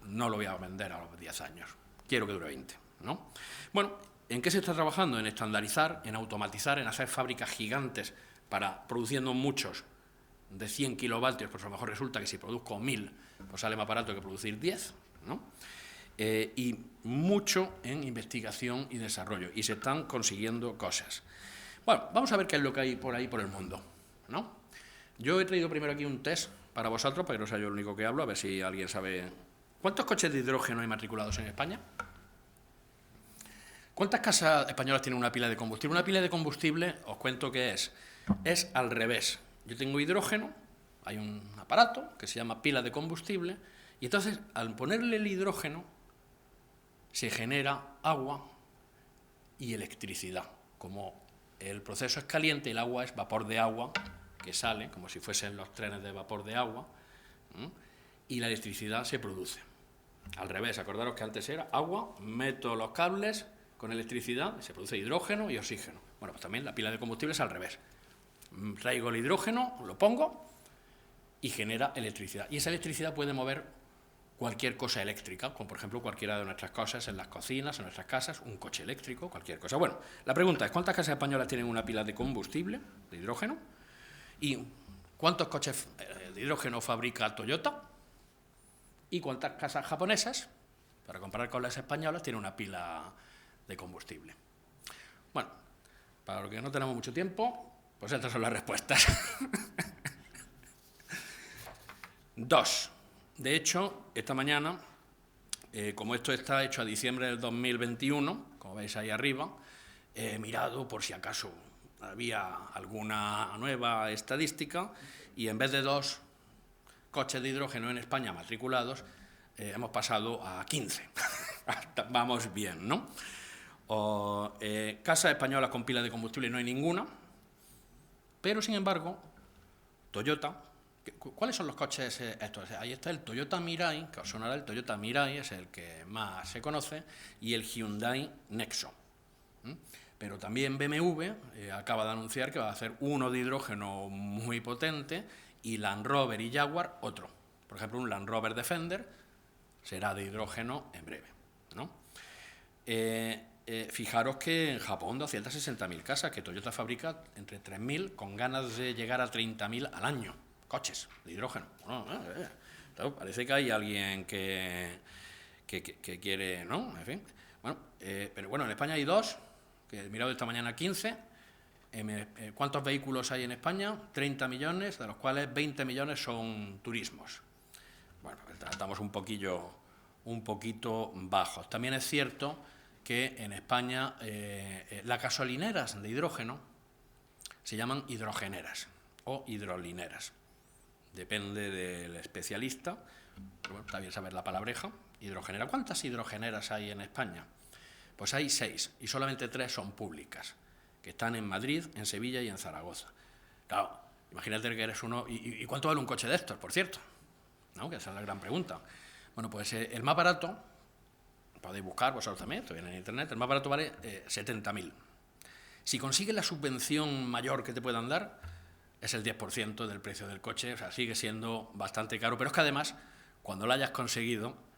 no lo voy a vender a los 10 años. Quiero que dure 20, ¿no? Bueno, ¿en qué se está trabajando? En estandarizar, en automatizar, en hacer fábricas gigantes para produciendo muchos de 100 kilovatios, pues a lo mejor resulta que si produzco 1000, pues sale más barato que producir 10, ¿no? Y mucho en investigación y desarrollo, y se están consiguiendo cosas. Bueno, vamos a ver qué es lo que hay por ahí por el mundo, ¿no? Yo he traído primero aquí un test para vosotros, para que no sea yo el único que hablo, a ver si alguien sabe. ¿Cuántos coches de hidrógeno hay matriculados en España? ¿Cuántas casas españolas tienen una pila de combustible? Una pila de combustible, os cuento qué es al revés. Yo tengo hidrógeno, hay un aparato que se llama pila de combustible, y entonces al ponerle el hidrógeno se genera agua y electricidad. Como el proceso es caliente, el agua es vapor de agua que sale, como si fuesen los trenes de vapor de agua, y la electricidad se produce. Al revés, acordaros que antes era agua, meto los cables con electricidad, se produce hidrógeno y oxígeno. Bueno, pues también la pila de combustible es al revés. Traigo el hidrógeno, lo pongo y genera electricidad. Y esa electricidad puede mover cualquier cosa eléctrica, como por ejemplo cualquiera de nuestras cosas en las cocinas, en nuestras casas, un coche eléctrico, cualquier cosa. Bueno, la pregunta es, ¿cuántas casas españolas tienen una pila de combustible, de hidrógeno? ¿Y cuántos coches de hidrógeno fabrica Toyota? ¿Y cuántas casas japonesas, para comparar con las españolas, tienen una pila de combustible? Bueno, para lo que no tenemos mucho tiempo, pues estas son las respuestas. 2. De hecho, esta mañana, como esto está hecho a diciembre del 2021, como veis ahí arriba, he mirado por si acaso había alguna nueva estadística y en vez de 2 coches de hidrógeno en España matriculados, hemos pasado a 15. Vamos bien, ¿no? Casas españolas con pilas de combustible no hay ninguna, pero sin embargo, Toyota. ¿Cuáles son los coches estos? Ahí está el Toyota Mirai, que os sonará, el Toyota Mirai es el que más se conoce, y el Hyundai Nexo. Pero también BMW acaba de anunciar que va a hacer uno de hidrógeno muy potente, y Land Rover y Jaguar otro. Por ejemplo, un Land Rover Defender será de hidrógeno en breve, ¿no? Fijaros que en Japón 260.000 casas, que Toyota fabrica entre 3.000 con ganas de llegar a 30.000 al año. Coches de hidrógeno. Bueno, parece que hay alguien que quiere, ¿no? En fin. Bueno, pero bueno, en España hay 2 que he mirado esta mañana 15. ¿Cuántos vehículos hay en España? 30 millones, de los cuales 20 millones son turismos. Bueno, estamos un poquito bajos. También es cierto que en España las gasolineras de hidrógeno se llaman hidrogeneras o hidrolineras. Depende del especialista, pero bueno, está bien saber la palabreja. Hidrogenera. ¿Cuántas hidrogeneras hay en España? Pues hay 6 y solamente 3 son públicas, que están en Madrid, en Sevilla y en Zaragoza. Claro, imagínate que eres uno... ¿Y cuánto vale un coche de estos, por cierto? ¿No? Que esa es la gran pregunta. Bueno, pues el más barato, podéis buscar vosotros también, esto viene en internet, el más barato vale 70.000. Si consigues la subvención mayor que te puedan dar, es el 10% del precio del coche, o sea, sigue siendo bastante caro, pero es que además, cuando lo hayas conseguido,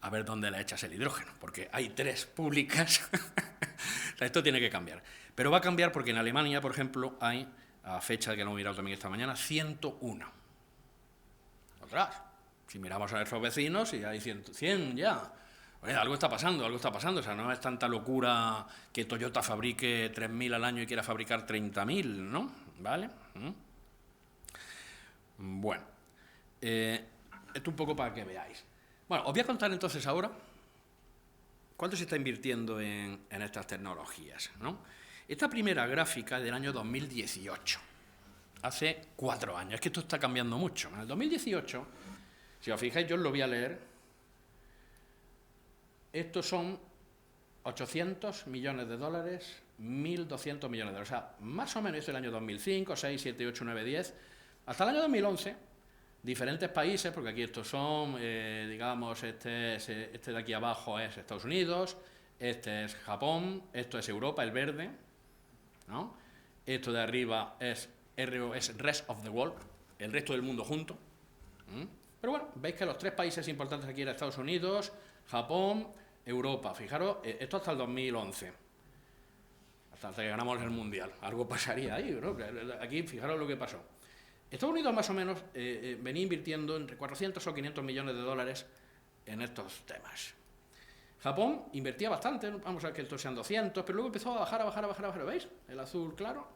a ver dónde le echas el hidrógeno, porque hay 3 públicas. O sea, esto tiene que cambiar. Pero va a cambiar porque en Alemania, por ejemplo, hay, a fecha que lo he mirado también esta mañana, 101. Otras, si miramos a nuestros vecinos, y hay 100 ya. Oye, algo está pasando, o sea, no es tanta locura que Toyota fabrique 3.000 al año y quiera fabricar 30.000, ¿no? ¿Vale? Bueno, esto un poco para que veáis. Bueno, os voy a contar entonces ahora cuánto se está invirtiendo en estas tecnologías, ¿no? Esta primera gráfica es del año 2018, hace 4 años, es que esto está cambiando mucho. En el 2018, si os fijáis, yo os lo voy a leer. Estos son 800 millones de dólares, 1.200 millones de dólares. O sea, más o menos es el año 2005, 6, 7, 8, 9, 10. Hasta el año 2011, diferentes países, porque aquí estos son, digamos, este de aquí abajo es Estados Unidos, este es Japón, esto es Europa, el verde, ¿no? Esto de arriba es Rest of the World, el resto del mundo junto. Pero bueno, veis que los 3 países importantes aquí eran Estados Unidos, Japón, Europa. Fijaros, esto hasta el 2011, hasta que ganamos el Mundial. Algo pasaría ahí, ¿no? Aquí, fijaros lo que pasó. Estados Unidos más o menos venía invirtiendo entre 400 o 500 millones de dólares en estos temas. Japón invertía bastante, vamos a ver que estos sean 200, pero luego empezó a bajar, ¿veis? El azul claro.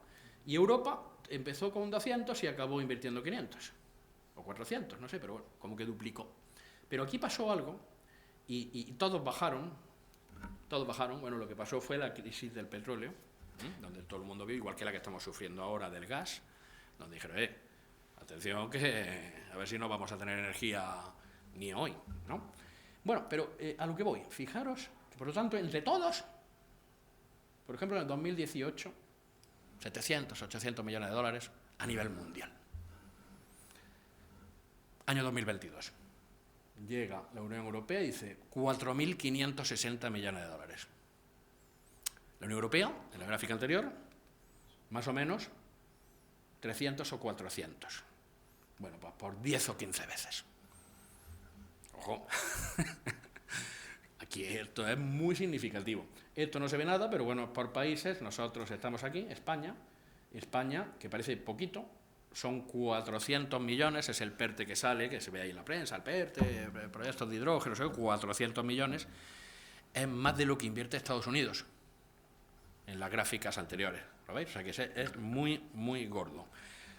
Y Europa empezó con 200 y acabó invirtiendo 500. O 400, no sé, pero bueno, como que duplicó. Pero aquí pasó algo y todos bajaron. Bueno, lo que pasó fue la crisis del petróleo, donde todo el mundo vio, igual que la que estamos sufriendo ahora del gas, donde dijeron, atención que a ver si no vamos a tener energía ni hoy, ¿no? Bueno, pero a lo que voy, fijaros que por lo tanto entre todos, por ejemplo en el 2018, 700, 800 millones de dólares a nivel mundial. Año 2022. Llega la Unión Europea y dice 4.560 millones de dólares. La Unión Europea, en la gráfica anterior, más o menos 300 o 400. Bueno, pues por 10 o 15 veces. Ojo. Aquí esto es muy significativo. Esto no se ve nada, pero bueno, por países, nosotros estamos aquí, España, que parece poquito, son 400 millones, es el PERTE que sale, que se ve ahí en la prensa, el PERTE, proyectos de hidrógeno, 400 millones, es más de lo que invierte Estados Unidos en las gráficas anteriores, ¿lo veis? O sea que es muy, muy gordo.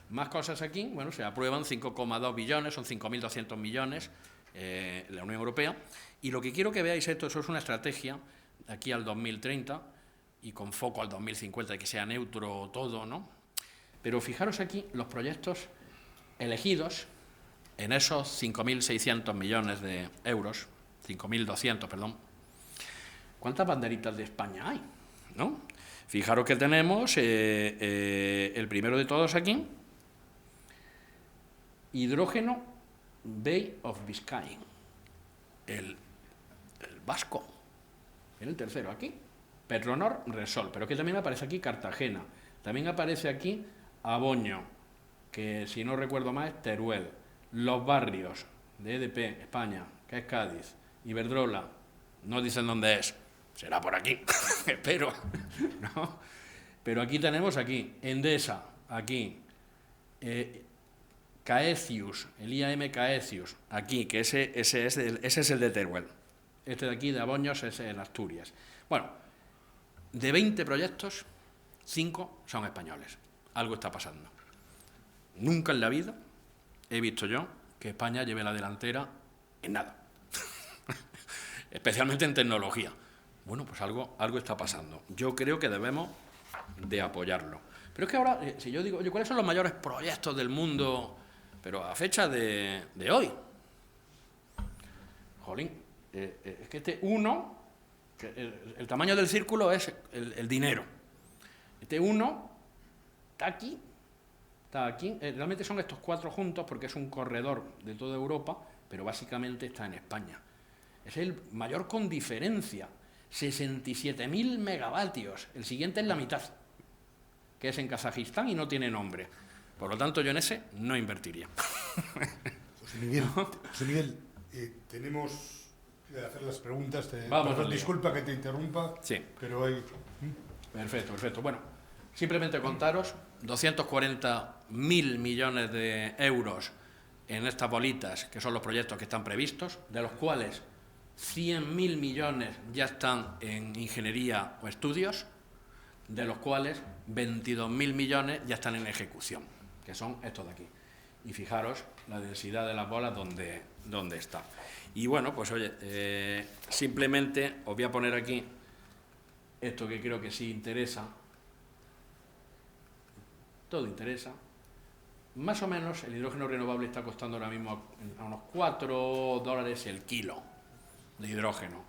Más cosas aquí, bueno, se aprueban 5,2 billones, son 5.200 millones, la Unión Europea, y lo que quiero que veáis esto, eso es una estrategia aquí al 2030 y con foco al 2050 de que sea neutro todo, ¿no? Pero fijaros aquí los proyectos elegidos en esos 5.600 millones de euros, 5.200, perdón. ¿Cuántas banderitas de España hay? ¿No? Fijaros que tenemos el primero de todos aquí, hidrógeno Bay of Biscay, el vasco, en el tercero aquí, Petronor Resol, pero que también aparece aquí Cartagena, también aparece aquí Aboño, que si no recuerdo mal es Teruel, Los Barrios de EDP, España, que es Cádiz, Iberdrola, no dicen dónde es, será por aquí, espero, ¿no? Pero aquí tenemos Endesa, aquí, Caecius, el IAM Caecius, aquí, que ese es el de Teruel, este de aquí de Aboños es en Asturias. Bueno, de 20 proyectos, 5 son españoles. Algo está pasando. Nunca en la vida he visto yo que España lleve la delantera en nada, especialmente en tecnología. Bueno, pues algo está pasando. Yo creo que debemos de apoyarlo. Pero es que ahora, si yo digo, oye, ¿cuáles son los mayores proyectos del mundo? Pero a fecha de hoy. Jolín, es que este 1, el tamaño del círculo es el dinero. Este 1 está aquí. Realmente son estos 4 juntos porque es un corredor de toda Europa, pero básicamente está en España. Es el mayor con diferencia. 67.000 megavatios. El siguiente es la mitad, que es en Kazajistán y no tiene nombre. Por lo tanto, yo en ese no invertiría. José Miguel, tenemos que hacer las preguntas. Vamos, disculpa que te interrumpa, sí, pero hay... Perfecto. Bueno, simplemente contaros 240.000 millones de euros en estas bolitas, que son los proyectos que están previstos, de los cuales 100.000 millones ya están en ingeniería o estudios, de los cuales 22.000 millones ya están en ejecución, que son estos de aquí. Y fijaros la densidad de las bolas donde está. Y bueno, pues oye, simplemente os voy a poner aquí esto que creo que sí interesa. Todo interesa. Más o menos el hidrógeno renovable está costando ahora mismo a unos $4 el kilo de hidrógeno.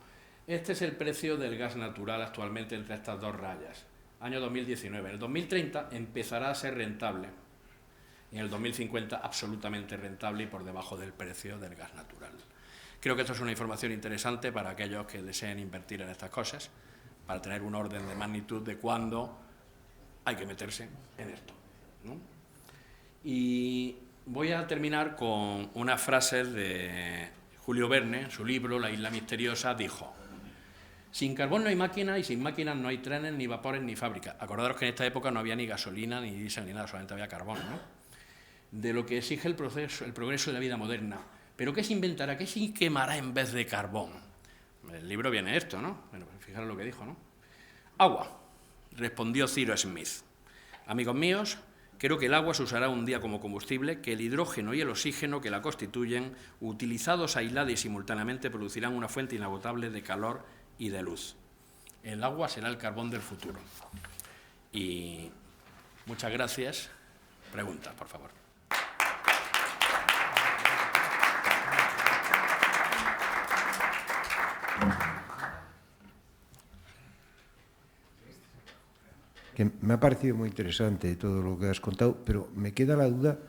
Este es el precio del gas natural actualmente entre estas dos rayas. Año 2019. En el 2030 empezará a ser rentable. En el 2050 absolutamente rentable y por debajo del precio del gas natural. Creo que esto es una información interesante para aquellos que deseen invertir en estas cosas, para tener un orden de magnitud de cuándo hay que meterse en esto, ¿no? Y voy a terminar con unas frases de Julio Verne. En su libro La isla misteriosa dijo: sin carbón no hay máquina y sin máquinas no hay trenes, ni vapores, ni fábricas. Acordaros que en esta época no había ni gasolina, ni diésel, ni nada, solamente había carbón, ¿no? De lo que exige el progreso de la vida moderna. ¿Pero qué se inventará? ¿Qué se quemará en vez de carbón? En el libro viene esto, ¿no? Bueno, pues fijaros lo que dijo, ¿no? Agua, respondió Cyrus Smith. Amigos míos, creo que el agua se usará un día como combustible, que el hidrógeno y el oxígeno que la constituyen, utilizados aislada y simultáneamente, producirán una fuente inagotable de calor y de luz. El agua será el carbón del futuro. Y muchas gracias. Preguntas, por favor. Que me ha parecido muy interesante todo lo que has contado, pero me queda la duda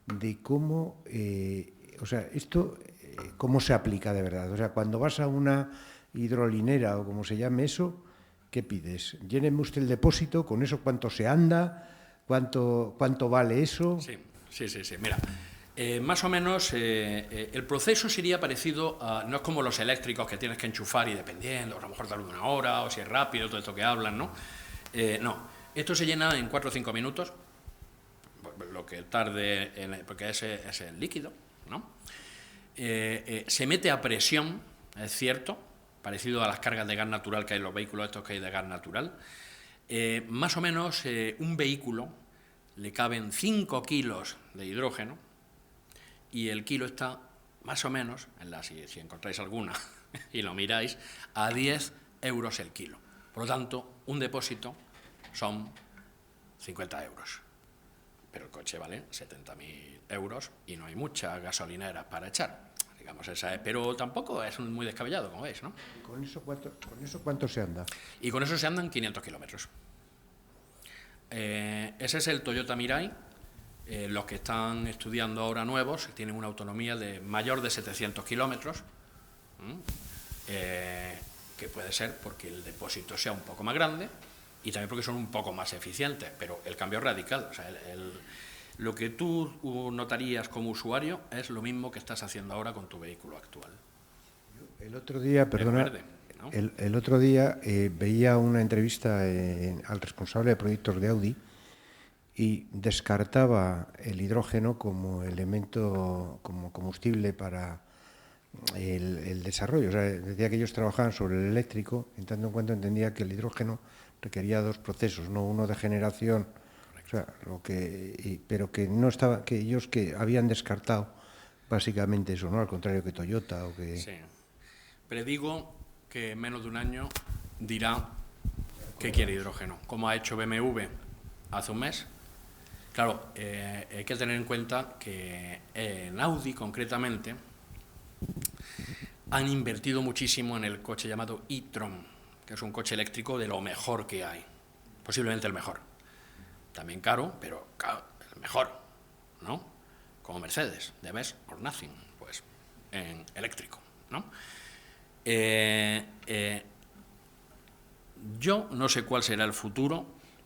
de cómo, esto, cómo se aplica de verdad. O sea, cuando vas a una hidrolinera o como se llame eso, ¿qué pides? Lléneme usted el depósito, con eso cuánto se anda, cuánto vale eso. Sí. Mira, más o menos el proceso sería parecido a, no es como los eléctricos que tienes que enchufar y dependiendo, a lo mejor tarda una hora o si es rápido, todo esto que hablan, ¿no? No, esto se llena en 4 o 5 minutos, lo que tarde, porque ese es el líquido, ¿no? Se mete a presión, es cierto, parecido a las cargas de gas natural que hay en los vehículos estos que hay de gas natural. Más o menos un vehículo le caben 5 kilos de hidrógeno y el kilo está más o menos, si encontráis alguna y lo miráis, a 10 euros el kilo. Por lo tanto, un depósito son 50 euros. Pero el coche vale 70.000 euros y no hay muchas gasolineras para echar. Digamos, esa es, pero tampoco es muy descabellado, como veis, ¿no? ¿Y con eso cuánto se anda? Y con eso se andan 500 kilómetros. Ese es el Toyota Mirai. Los que están estudiando ahora nuevos tienen una autonomía de mayor de 700 kilómetros. Que puede ser porque el depósito sea un poco más grande y también porque son un poco más eficientes, pero el cambio es radical. O sea, lo que tú notarías como usuario es lo mismo que estás haciendo ahora con tu vehículo actual. El otro día, perdona, verde, ¿no? el otro día veía una entrevista al responsable de proyectos de Audi y descartaba el hidrógeno como elemento, como combustible para el desarrollo. O sea, decía que ellos trabajaban sobre el eléctrico, en tanto en cuanto entendía que el hidrógeno requería dos procesos, no uno de generación, o sea, pero que no estaba, que ellos que habían descartado básicamente eso, ¿no? Al contrario que Toyota o que... Sí. Predigo que en menos de un año dirá que quiere hidrógeno, como ha hecho BMW hace un mes. Claro, hay que tener en cuenta que en Audi concretamente han invertido muchísimo en el coche llamado e-tron, que es un coche eléctrico de lo mejor que hay, posiblemente el mejor. También caro, pero claro, el mejor, ¿no? Como Mercedes, the best or nothing, pues en eléctrico, ¿no? Yo no sé cuál será el futuro,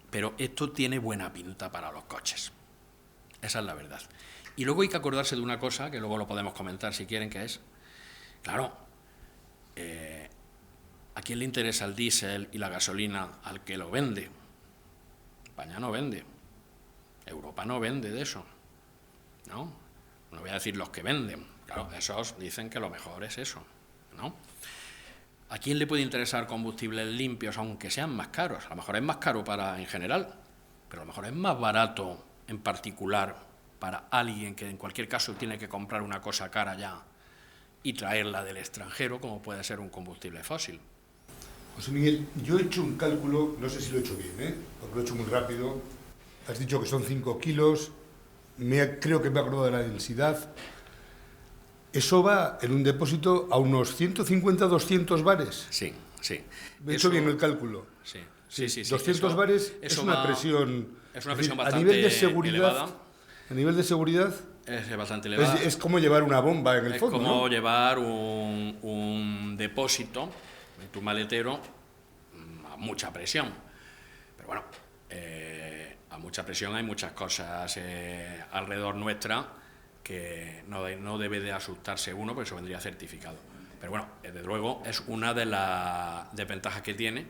pero esto tiene buena pinta para los coches. Esa es la verdad. Y luego hay que acordarse de una cosa, que luego lo podemos comentar si quieren, que es, claro, ¿a quién le interesa el diésel y la gasolina? Al que lo vende. España no vende. Europa no vende de eso. ¿No? No voy a decir los que venden. Claro, esos dicen que lo mejor es eso, ¿no? ¿A quién le puede interesar combustibles limpios, aunque sean más caros? A lo mejor es más caro en general, pero a lo mejor es más barato en particular para alguien que en cualquier caso tiene que comprar una cosa cara ya y traerla del extranjero, como puede ser un combustible fósil. José Miguel, yo he hecho un cálculo, no sé si lo he hecho bien, porque lo he hecho muy rápido. Has dicho que son 5 kilos, creo que me he acordado de la densidad. Eso va en un depósito a unos 150, 200 bares. Sí, sí. ¿He hecho bien el cálculo? Sí, sí, sí. 200 bares es una presión... Es una presión decir, bastante a nivel de seguridad, elevada. A nivel de seguridad... Es bastante elevada. Es como llevar una bomba en el fondo, Es como ¿no? llevar un depósito en tu maletero a mucha presión. Pero bueno, a mucha presión hay muchas cosas alrededor nuestra que no debe de asustarse uno, porque eso vendría certificado. Pero bueno, desde luego es una de las desventajas que tiene,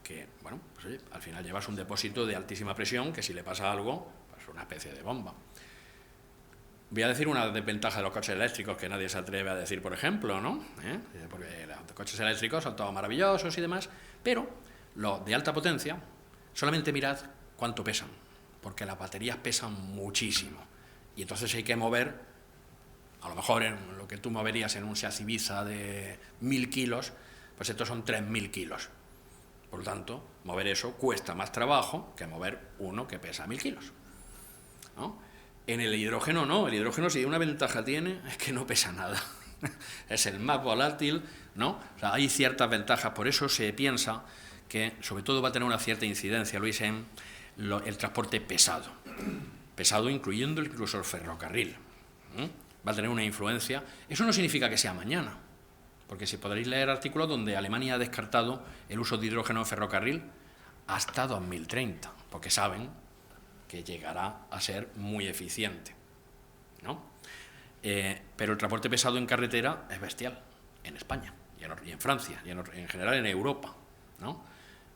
que bueno, pues oye, al final llevas un depósito de altísima presión que si le pasa algo, pues es una especie de bomba. Voy a decir una desventaja de los coches eléctricos que nadie se atreve a decir, por ejemplo, ¿no? Porque los coches eléctricos son todos maravillosos y demás, pero los de alta potencia, solamente mirad cuánto pesan, porque las baterías pesan muchísimo. Y entonces hay que mover, a lo mejor en lo que tú moverías en un Seat Ibiza de 1000 kilos, pues estos son 3000 kilos. Por lo tanto, mover eso cuesta más trabajo que mover uno que pesa 1000 kilos, ¿no? En el hidrógeno no, el hidrógeno si una ventaja tiene es que no pesa nada, es el más volátil, ¿no? O sea, hay ciertas ventajas, por eso se piensa que sobre todo va a tener una cierta incidencia, Luis, en el transporte pesado, incluyendo incluso el ferrocarril, va a tener una influencia. Eso no significa que sea mañana, porque si podréis leer artículos donde Alemania ha descartado el uso de hidrógeno en ferrocarril hasta 2030, porque saben que llegará a ser muy eficiente, ¿no? Pero el transporte pesado en carretera es bestial, en España, y en Francia, y en general en Europa, ¿no?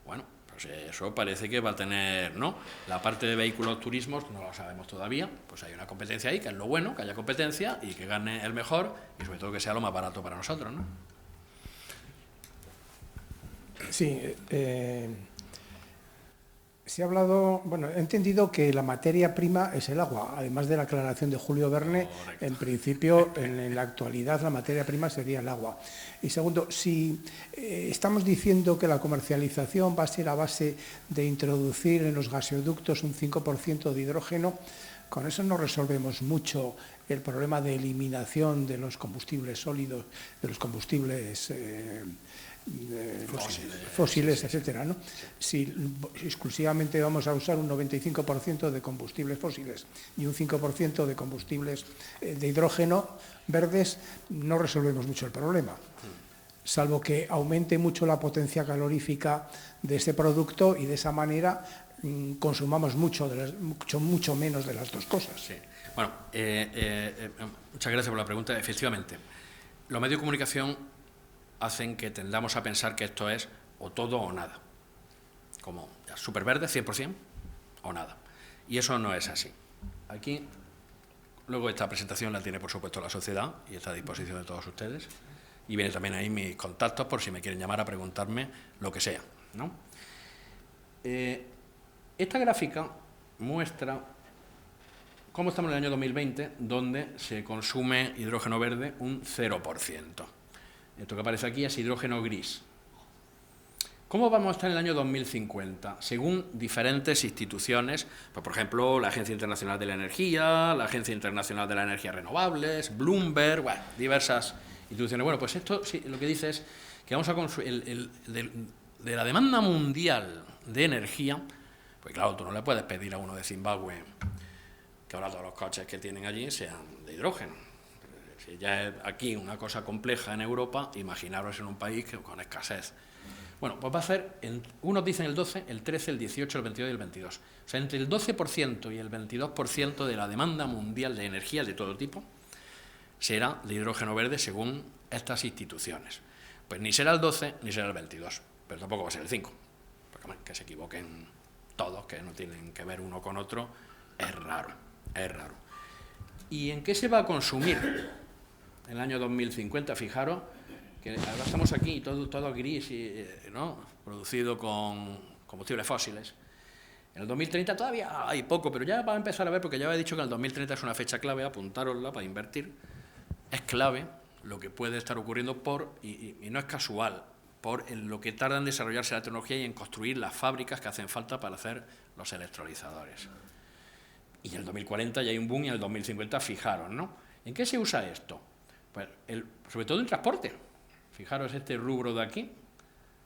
Bueno, pues eso parece que va a tener, ¿no? La parte de vehículos turismos no lo sabemos todavía, pues hay una competencia ahí, que es lo bueno, que haya competencia y que gane el mejor, y sobre todo que sea lo más barato para nosotros, ¿no? Sí, se ha hablado, bueno, he entendido que la materia prima es el agua, además de la aclaración de Julio Verne. Correcto. En principio, en la actualidad, la materia prima sería el agua. Y segundo, si estamos diciendo que la comercialización va a ser a base de introducir en los gasoductos un 5% de hidrógeno, con eso no resolvemos mucho el problema de eliminación de los combustibles sólidos, de los combustibles fósiles, etcétera, ¿no? Si exclusivamente vamos a usar un 95% de combustibles fósiles y un 5% de combustibles de hidrógeno verdes, no resolvemos mucho el problema, salvo que aumente mucho la potencia calorífica de este producto y de esa manera consumamos mucho menos de las dos cosas. Sí. Bueno, muchas gracias por la pregunta. Efectivamente, los medios de comunicación hacen que tendamos a pensar que esto es o todo o nada, como superverde 100% o nada, y eso no es así. Aquí luego esta presentación la tiene, por supuesto, la sociedad y está a disposición de todos ustedes. Y vienen también ahí mis contactos por si me quieren llamar a preguntarme lo que sea, ¿no? Esta gráfica muestra cómo estamos en el año 2020, donde se consume hidrógeno verde un 0%. Esto que aparece aquí es hidrógeno gris. ¿Cómo vamos a estar en el año 2050? Según diferentes instituciones, pues por ejemplo, la Agencia Internacional de la Energía, la Agencia Internacional de las Energías Renovables, Bloomberg, bueno, diversas instituciones. Bueno, pues esto sí, lo que dice es que vamos a consumir de la demanda mundial de energía, pues claro, tú no le puedes pedir a uno de Zimbabue que ahora todos los coches que tienen allí sean de hidrógeno. Si ya es aquí una cosa compleja en Europa, imaginaros en un país con escasez. Bueno, pues va a ser, unos dicen el 12, el 13, el 18, el 22 y el 22. O sea, entre el 12% y el 22% de la demanda mundial de energía de todo tipo será de hidrógeno verde según estas instituciones. Pues ni será el 12 ni será el 22, pero tampoco va a ser el 5. Porque bueno, que se equivoquen todos, que no tienen que ver uno con otro, es raro, es raro. ¿Y en qué se va a consumir en el año 2050? Fijaros que ahora estamos aquí, todo gris, ¿no? Producido con combustibles fósiles. En el 2030 todavía hay poco, pero ya va a empezar a ver, porque ya he dicho que el 2030 es una fecha clave, apuntárosla para invertir. Es clave lo que puede estar ocurriendo y no es casual, por lo que tarda en desarrollarse la tecnología y en construir las fábricas que hacen falta para hacer los electrolizadores. Y en el 2040 ya hay un boom y en el 2050, fijaros, ¿no? ¿En qué se usa esto? Pues sobre todo en transporte. Fijaros este rubro de aquí,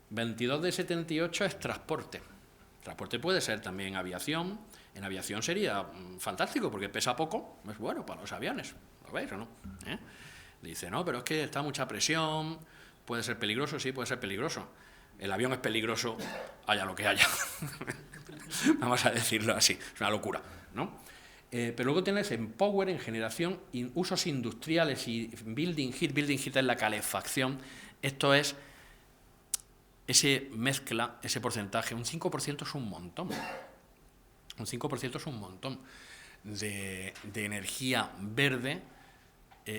22 de 78 es transporte. Transporte puede ser también aviación. En aviación sería fantástico porque pesa poco, es bueno para los aviones. ¿Lo veis o no? Dice, no, pero es que está mucha presión, puede ser peligroso, sí, puede ser peligroso. El avión es peligroso, haya lo que haya. Vamos a decirlo así, es una locura, ¿no? Pero luego tienes en power, en generación, usos industriales y building heat es la calefacción. Esto es, ese mezcla, ese porcentaje, un 5% es un montón. Un 5% es un montón de energía verde.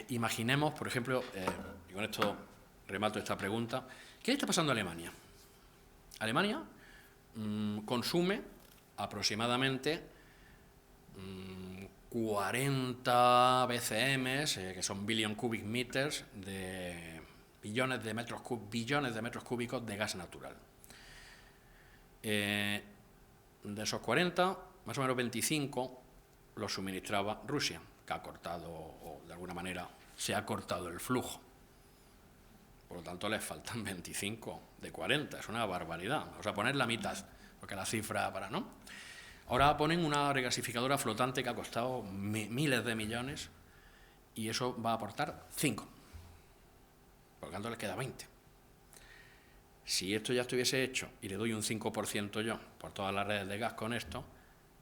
Imaginemos, por ejemplo, y con esto remato esta pregunta, ¿qué está pasando en Alemania? Alemania consume aproximadamente 40 BCM, que son billion cubic meters, de billones de metros cúbicos de gas natural. De esos 40, más o menos 25 los suministraba Rusia, que ha cortado, o de alguna manera se ha cortado el flujo. Por lo tanto, les faltan 25 de 40, es una barbaridad. Vamos a poner la mitad, porque la cifra para, ¿no? Ahora ponen una regasificadora flotante que ha costado miles de millones y eso va a aportar 5. Por lo tanto, les queda 20. Si esto ya estuviese hecho y le doy un 5% yo por todas las redes de gas con esto,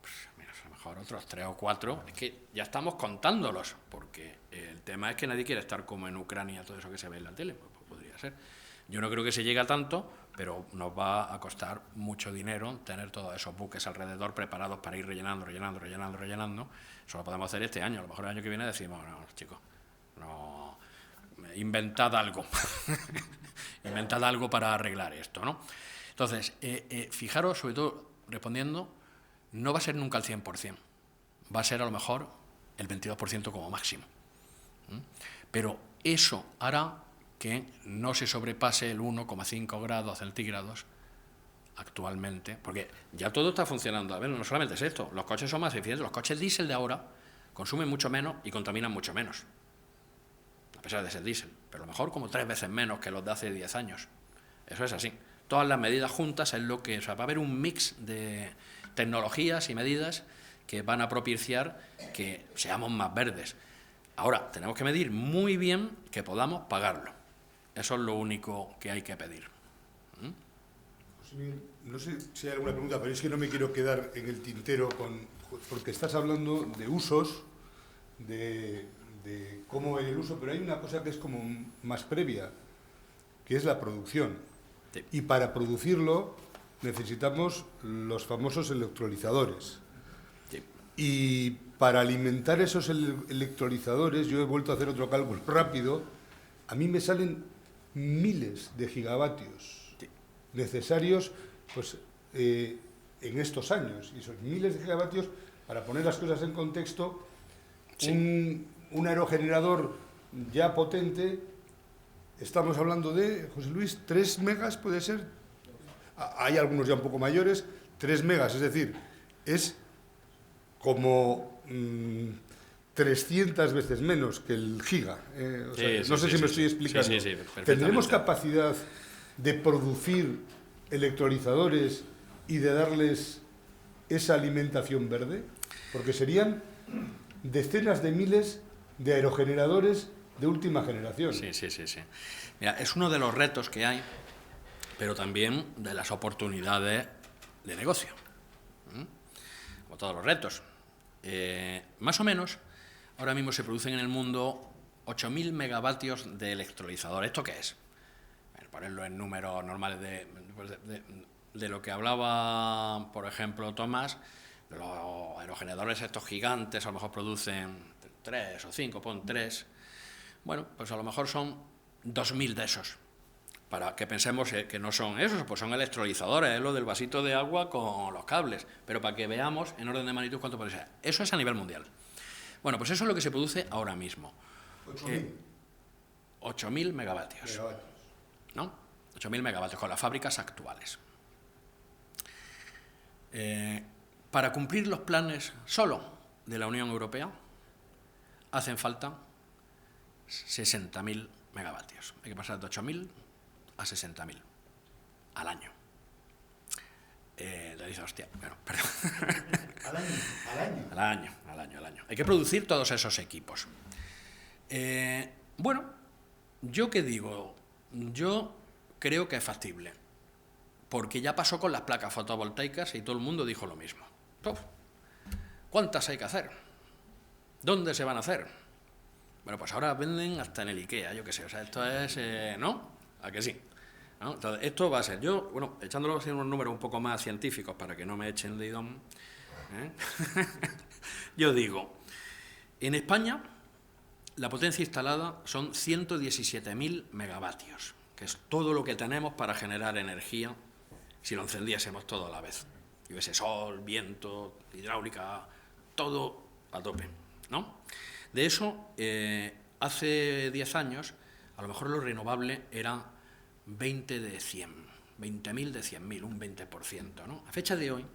pues mira, a lo mejor otros 3 o 4, es que ya estamos contándolos, porque el tema es que nadie quiere estar como en Ucrania, todo eso que se ve en la tele, pues podría ser. Yo no creo que se llegue a tanto, pero nos va a costar mucho dinero tener todos esos buques alrededor preparados para ir rellenando. Eso lo podemos hacer este año. A lo mejor el año que viene decimos, no, chicos, no, inventad algo. Inventad algo para arreglar esto, ¿no? Entonces, fijaros, sobre todo, respondiendo, no va a ser nunca el 100%. Va a ser a lo mejor el 22% como máximo. Pero eso hará que no se sobrepase el 1,5 grados centígrados actualmente, porque ya todo está funcionando. A ver, no solamente es esto, los coches son más eficientes, los coches diésel de ahora consumen mucho menos y contaminan mucho menos, a pesar de ser diésel, pero a lo mejor como 3 veces menos que los de hace 10 años. Eso es así. Todas las medidas juntas es lo que... O sea, va a haber un mix de tecnologías y medidas que van a propiciar que seamos más verdes. Ahora, tenemos que medir muy bien que podamos pagarlo. Eso es lo único que hay que pedir. José Miguel, no sé si hay alguna pregunta, pero es que no me quiero quedar en el tintero porque estás hablando de usos, de cómo es el uso, pero hay una cosa que es como más previa, que es la producción. Sí. Y para producirlo necesitamos los famosos electrolizadores. Sí. Y para alimentar esos electrolizadores, yo he vuelto a hacer otro cálculo rápido, a mí me salen miles de gigavatios necesarios pues, en estos años. Y esos miles de gigavatios, para poner las cosas en contexto, sí. Un aerogenerador ya potente, estamos hablando de, José Luis, 3 megas puede ser, hay algunos ya un poco mayores, 3 megas, es decir, es como 300 veces menos que el giga. O sea, no sé si me estoy explicando. Sí, ¿Tendremos capacidad de producir electrolizadores y de darles esa alimentación verde? Porque serían decenas de miles de aerogeneradores de última generación. Sí. Mira, es uno de los retos que hay, pero también de las oportunidades de negocio. Como todos los retos. Más o menos, ahora mismo se producen en el mundo 8.000 megavatios de electrolizador. ¿Esto qué es? Bueno, ponerlo en números normales de lo que hablaba, por ejemplo, Tomás. Los aerogeneradores estos gigantes a lo mejor producen 3 o 5, pon 3. Bueno, pues a lo mejor son 2.000 de esos. Para que pensemos que no son esos, pues son electrolizadores, es lo del vasito de agua con los cables. Pero para que veamos en orden de magnitud cuánto puede ser. Eso es a nivel mundial. Bueno, pues eso es lo que se produce ahora mismo. 8.000 megavatios. ¿No? 8.000 megavatios con las fábricas actuales. Para cumplir los planes solo de la Unión Europea hacen falta 60.000 megavatios. Hay que pasar de 8.000 a 60.000 al año. Te dice, hostia, bueno, perdón. Al año. Hay que producir todos esos equipos. Bueno, ¿yo qué digo? Yo creo que es factible, porque ya pasó con las placas fotovoltaicas y todo el mundo dijo lo mismo. ¿Cuántas hay que hacer? ¿Dónde se van a hacer? Bueno, pues ahora venden hasta en el IKEA, yo qué sé, o sea, esto es, ¿no? ¿A que sí? ¿No? Entonces, esto va a ser, yo, bueno, echándolo en unos números un poco más científicos para que no me echen de idón, yo digo, en España la potencia instalada son 117.000 megavatios, que es todo lo que tenemos para generar energía si lo encendiésemos todo a la vez. Y hubiese sol, viento, hidráulica, todo a tope, ¿no? De eso, hace 10 años, a lo mejor lo renovable era 20 de 100, 20.000 de 100.000, un 20%, ¿no? A fecha de hoy,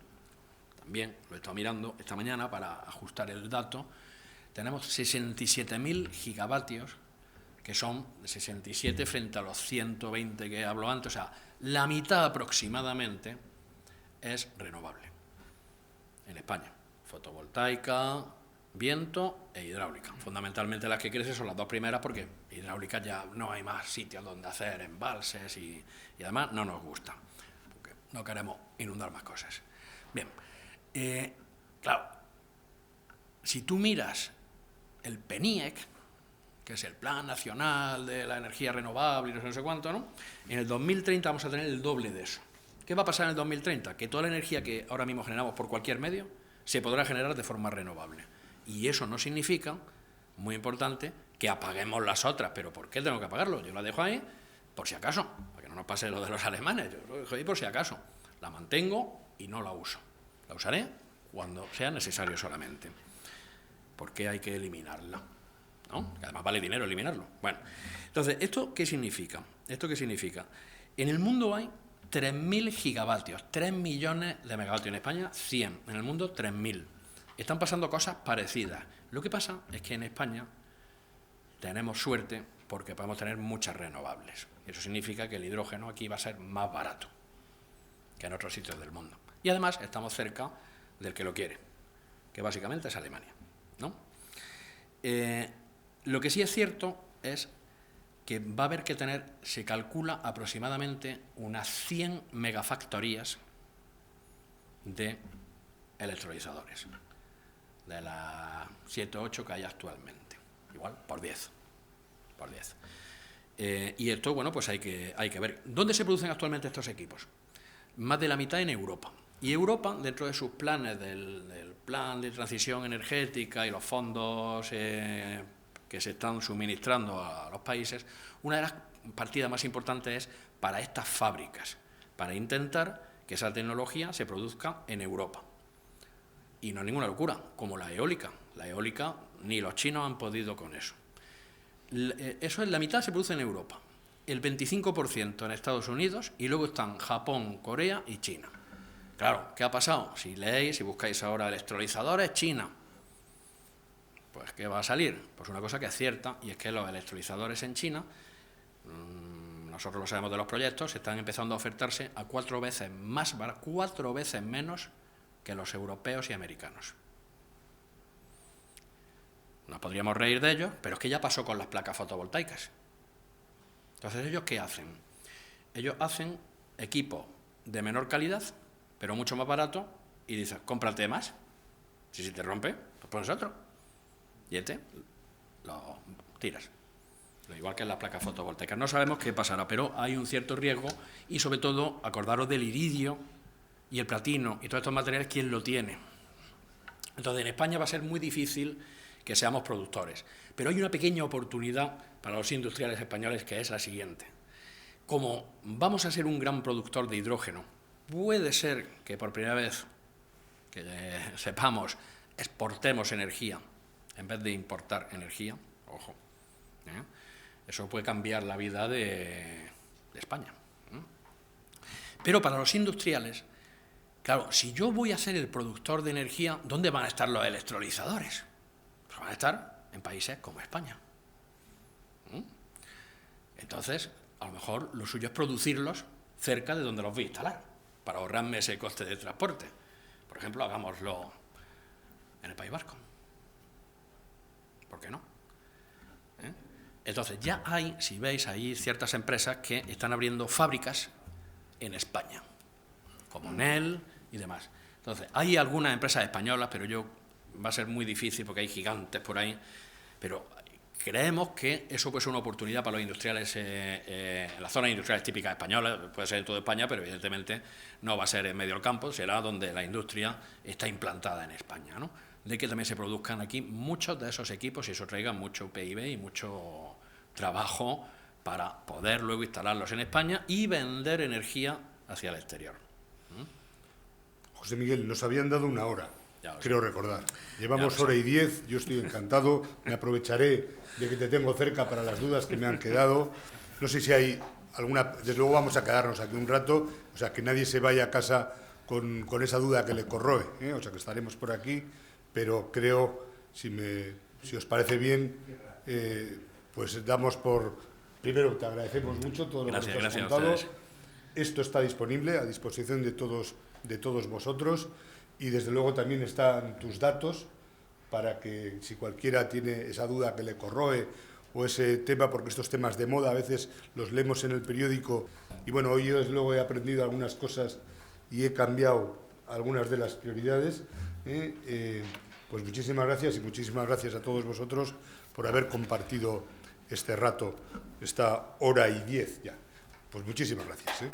también lo he estado mirando esta mañana para ajustar el dato, tenemos 67.000 gigavatios, que son 67 frente a los 120 que hablo antes, o sea, la mitad aproximadamente es renovable en España, fotovoltaica, viento e hidráulica. Fundamentalmente las que crecen son las dos primeras porque hidráulica ya no hay más sitios donde hacer embalses y además no nos gusta, porque no queremos inundar más cosas. Bien, claro, si tú miras el PNIEC, que es el Plan Nacional de la Energía Renovable y no sé cuánto, ¿no? En el 2030 vamos a tener el doble de eso. ¿Qué va a pasar en el 2030? Que toda la energía que ahora mismo generamos por cualquier medio se podrá generar de forma renovable. Y eso no significa, muy importante, que apaguemos las otras. ¿Pero por qué tengo que apagarlo? Yo la dejo ahí por si acaso, para que no nos pase lo de los alemanes. Yo lo dejo ahí por si acaso. La mantengo y no la uso. La usaré cuando sea necesario solamente. ¿Por qué hay que eliminarla? ¿No? Que además vale dinero eliminarlo. Bueno, entonces, ¿esto qué significa? En el mundo hay 3.000 gigavatios, 3 millones de megavatios. En España, 100. En el mundo, 3.000. Están pasando cosas parecidas. Lo que pasa es que en España tenemos suerte porque podemos tener muchas renovables. Eso significa que el hidrógeno aquí va a ser más barato que en otros sitios del mundo. Y además estamos cerca del que lo quiere, que básicamente es Alemania, ¿no? Lo que sí es cierto es que va a haber que tener, se calcula aproximadamente unas 100 megafactorías de electrolizadores, de las 7 o 8 que hay actualmente, igual por 10. Y esto, bueno, pues hay que ver. ¿Dónde se producen actualmente estos equipos? Más de la mitad en Europa. Y Europa, dentro de sus planes del plan de transición energética y los fondos que se están suministrando a los países, una de las partidas más importantes es para estas fábricas, para intentar que esa tecnología se produzca en Europa. Y no es ninguna locura, como la eólica. La eólica ni los chinos han podido con eso. Eso es la mitad se produce en Europa, el 25% en Estados Unidos y luego están Japón, Corea y China. Claro, ¿qué ha pasado? Si leéis, si buscáis ahora electrolizadores, China, pues ¿qué va a salir? Pues una cosa que es cierta, y es que los electrolizadores en China, nosotros lo sabemos de los proyectos, están empezando a ofertarse a 4 veces más, 4 veces menos que los europeos y americanos. Nos podríamos reír de ellos, pero es que ya pasó con las placas fotovoltaicas. Entonces, ¿ellos qué hacen? Ellos hacen equipo de menor calidad, pero mucho más barato, y dicen, cómprate más. Si se te rompe, pues pones otro. Y lo tiras. Igual que en las placas fotovoltaicas. No sabemos qué pasará, pero hay un cierto riesgo, y sobre todo, acordaros del iridio y el platino y todos estos materiales, ¿quién lo tiene? Entonces, en España va a ser muy difícil que seamos productores. Pero hay una pequeña oportunidad para los industriales españoles, que es la siguiente. Como vamos a ser un gran productor de hidrógeno, puede ser que por primera vez que sepamos exportemos energía en vez de importar energía, ojo, eso puede cambiar la vida de España. Pero para los industriales, claro, si yo voy a ser el productor de energía, ¿dónde van a estar los electrolizadores? Pues van a estar en países como España. Entonces, a lo mejor lo suyo es producirlos cerca de donde los voy a instalar, para ahorrarme ese coste de transporte. Por ejemplo, hagámoslo en el País Vasco. ¿Por qué no? Entonces, ya hay, si veis, ahí ciertas empresas que están abriendo fábricas en España, como Nel y demás. Entonces, hay algunas empresas españolas, pero va a ser muy difícil porque hay gigantes por ahí, pero creemos que eso puede ser una oportunidad para los industriales, en las zonas industriales típicas españolas, puede ser en toda España, pero evidentemente no va a ser en medio del campo, será donde la industria está implantada en España, ¿no? De que también se produzcan aquí muchos de esos equipos y eso traiga mucho PIB y mucho trabajo para poder luego instalarlos en España y vender energía hacia el exterior. José Miguel, nos habían dado 1 hora, creo recordar. Llevamos hora y 10, yo estoy encantado, me aprovecharé de que te tengo cerca para las dudas que me han quedado. No sé si hay alguna, desde luego vamos a quedarnos aquí un rato, o sea, que nadie se vaya a casa con esa duda que le corroe, o sea, que estaremos por aquí, pero creo, si os parece bien, pues damos por... Primero, te agradecemos mucho todo lo que nos has contado. Esto está disponible, a disposición de todos vosotros, y desde luego también están tus datos para que si cualquiera tiene esa duda que le corroe o ese tema, porque estos temas de moda a veces los leemos en el periódico, y bueno, hoy yo desde luego he aprendido algunas cosas y he cambiado algunas de las prioridades. Pues muchísimas gracias, y muchísimas gracias a todos vosotros por haber compartido este rato, esta 1 hora y 10 ya. Pues muchísimas gracias.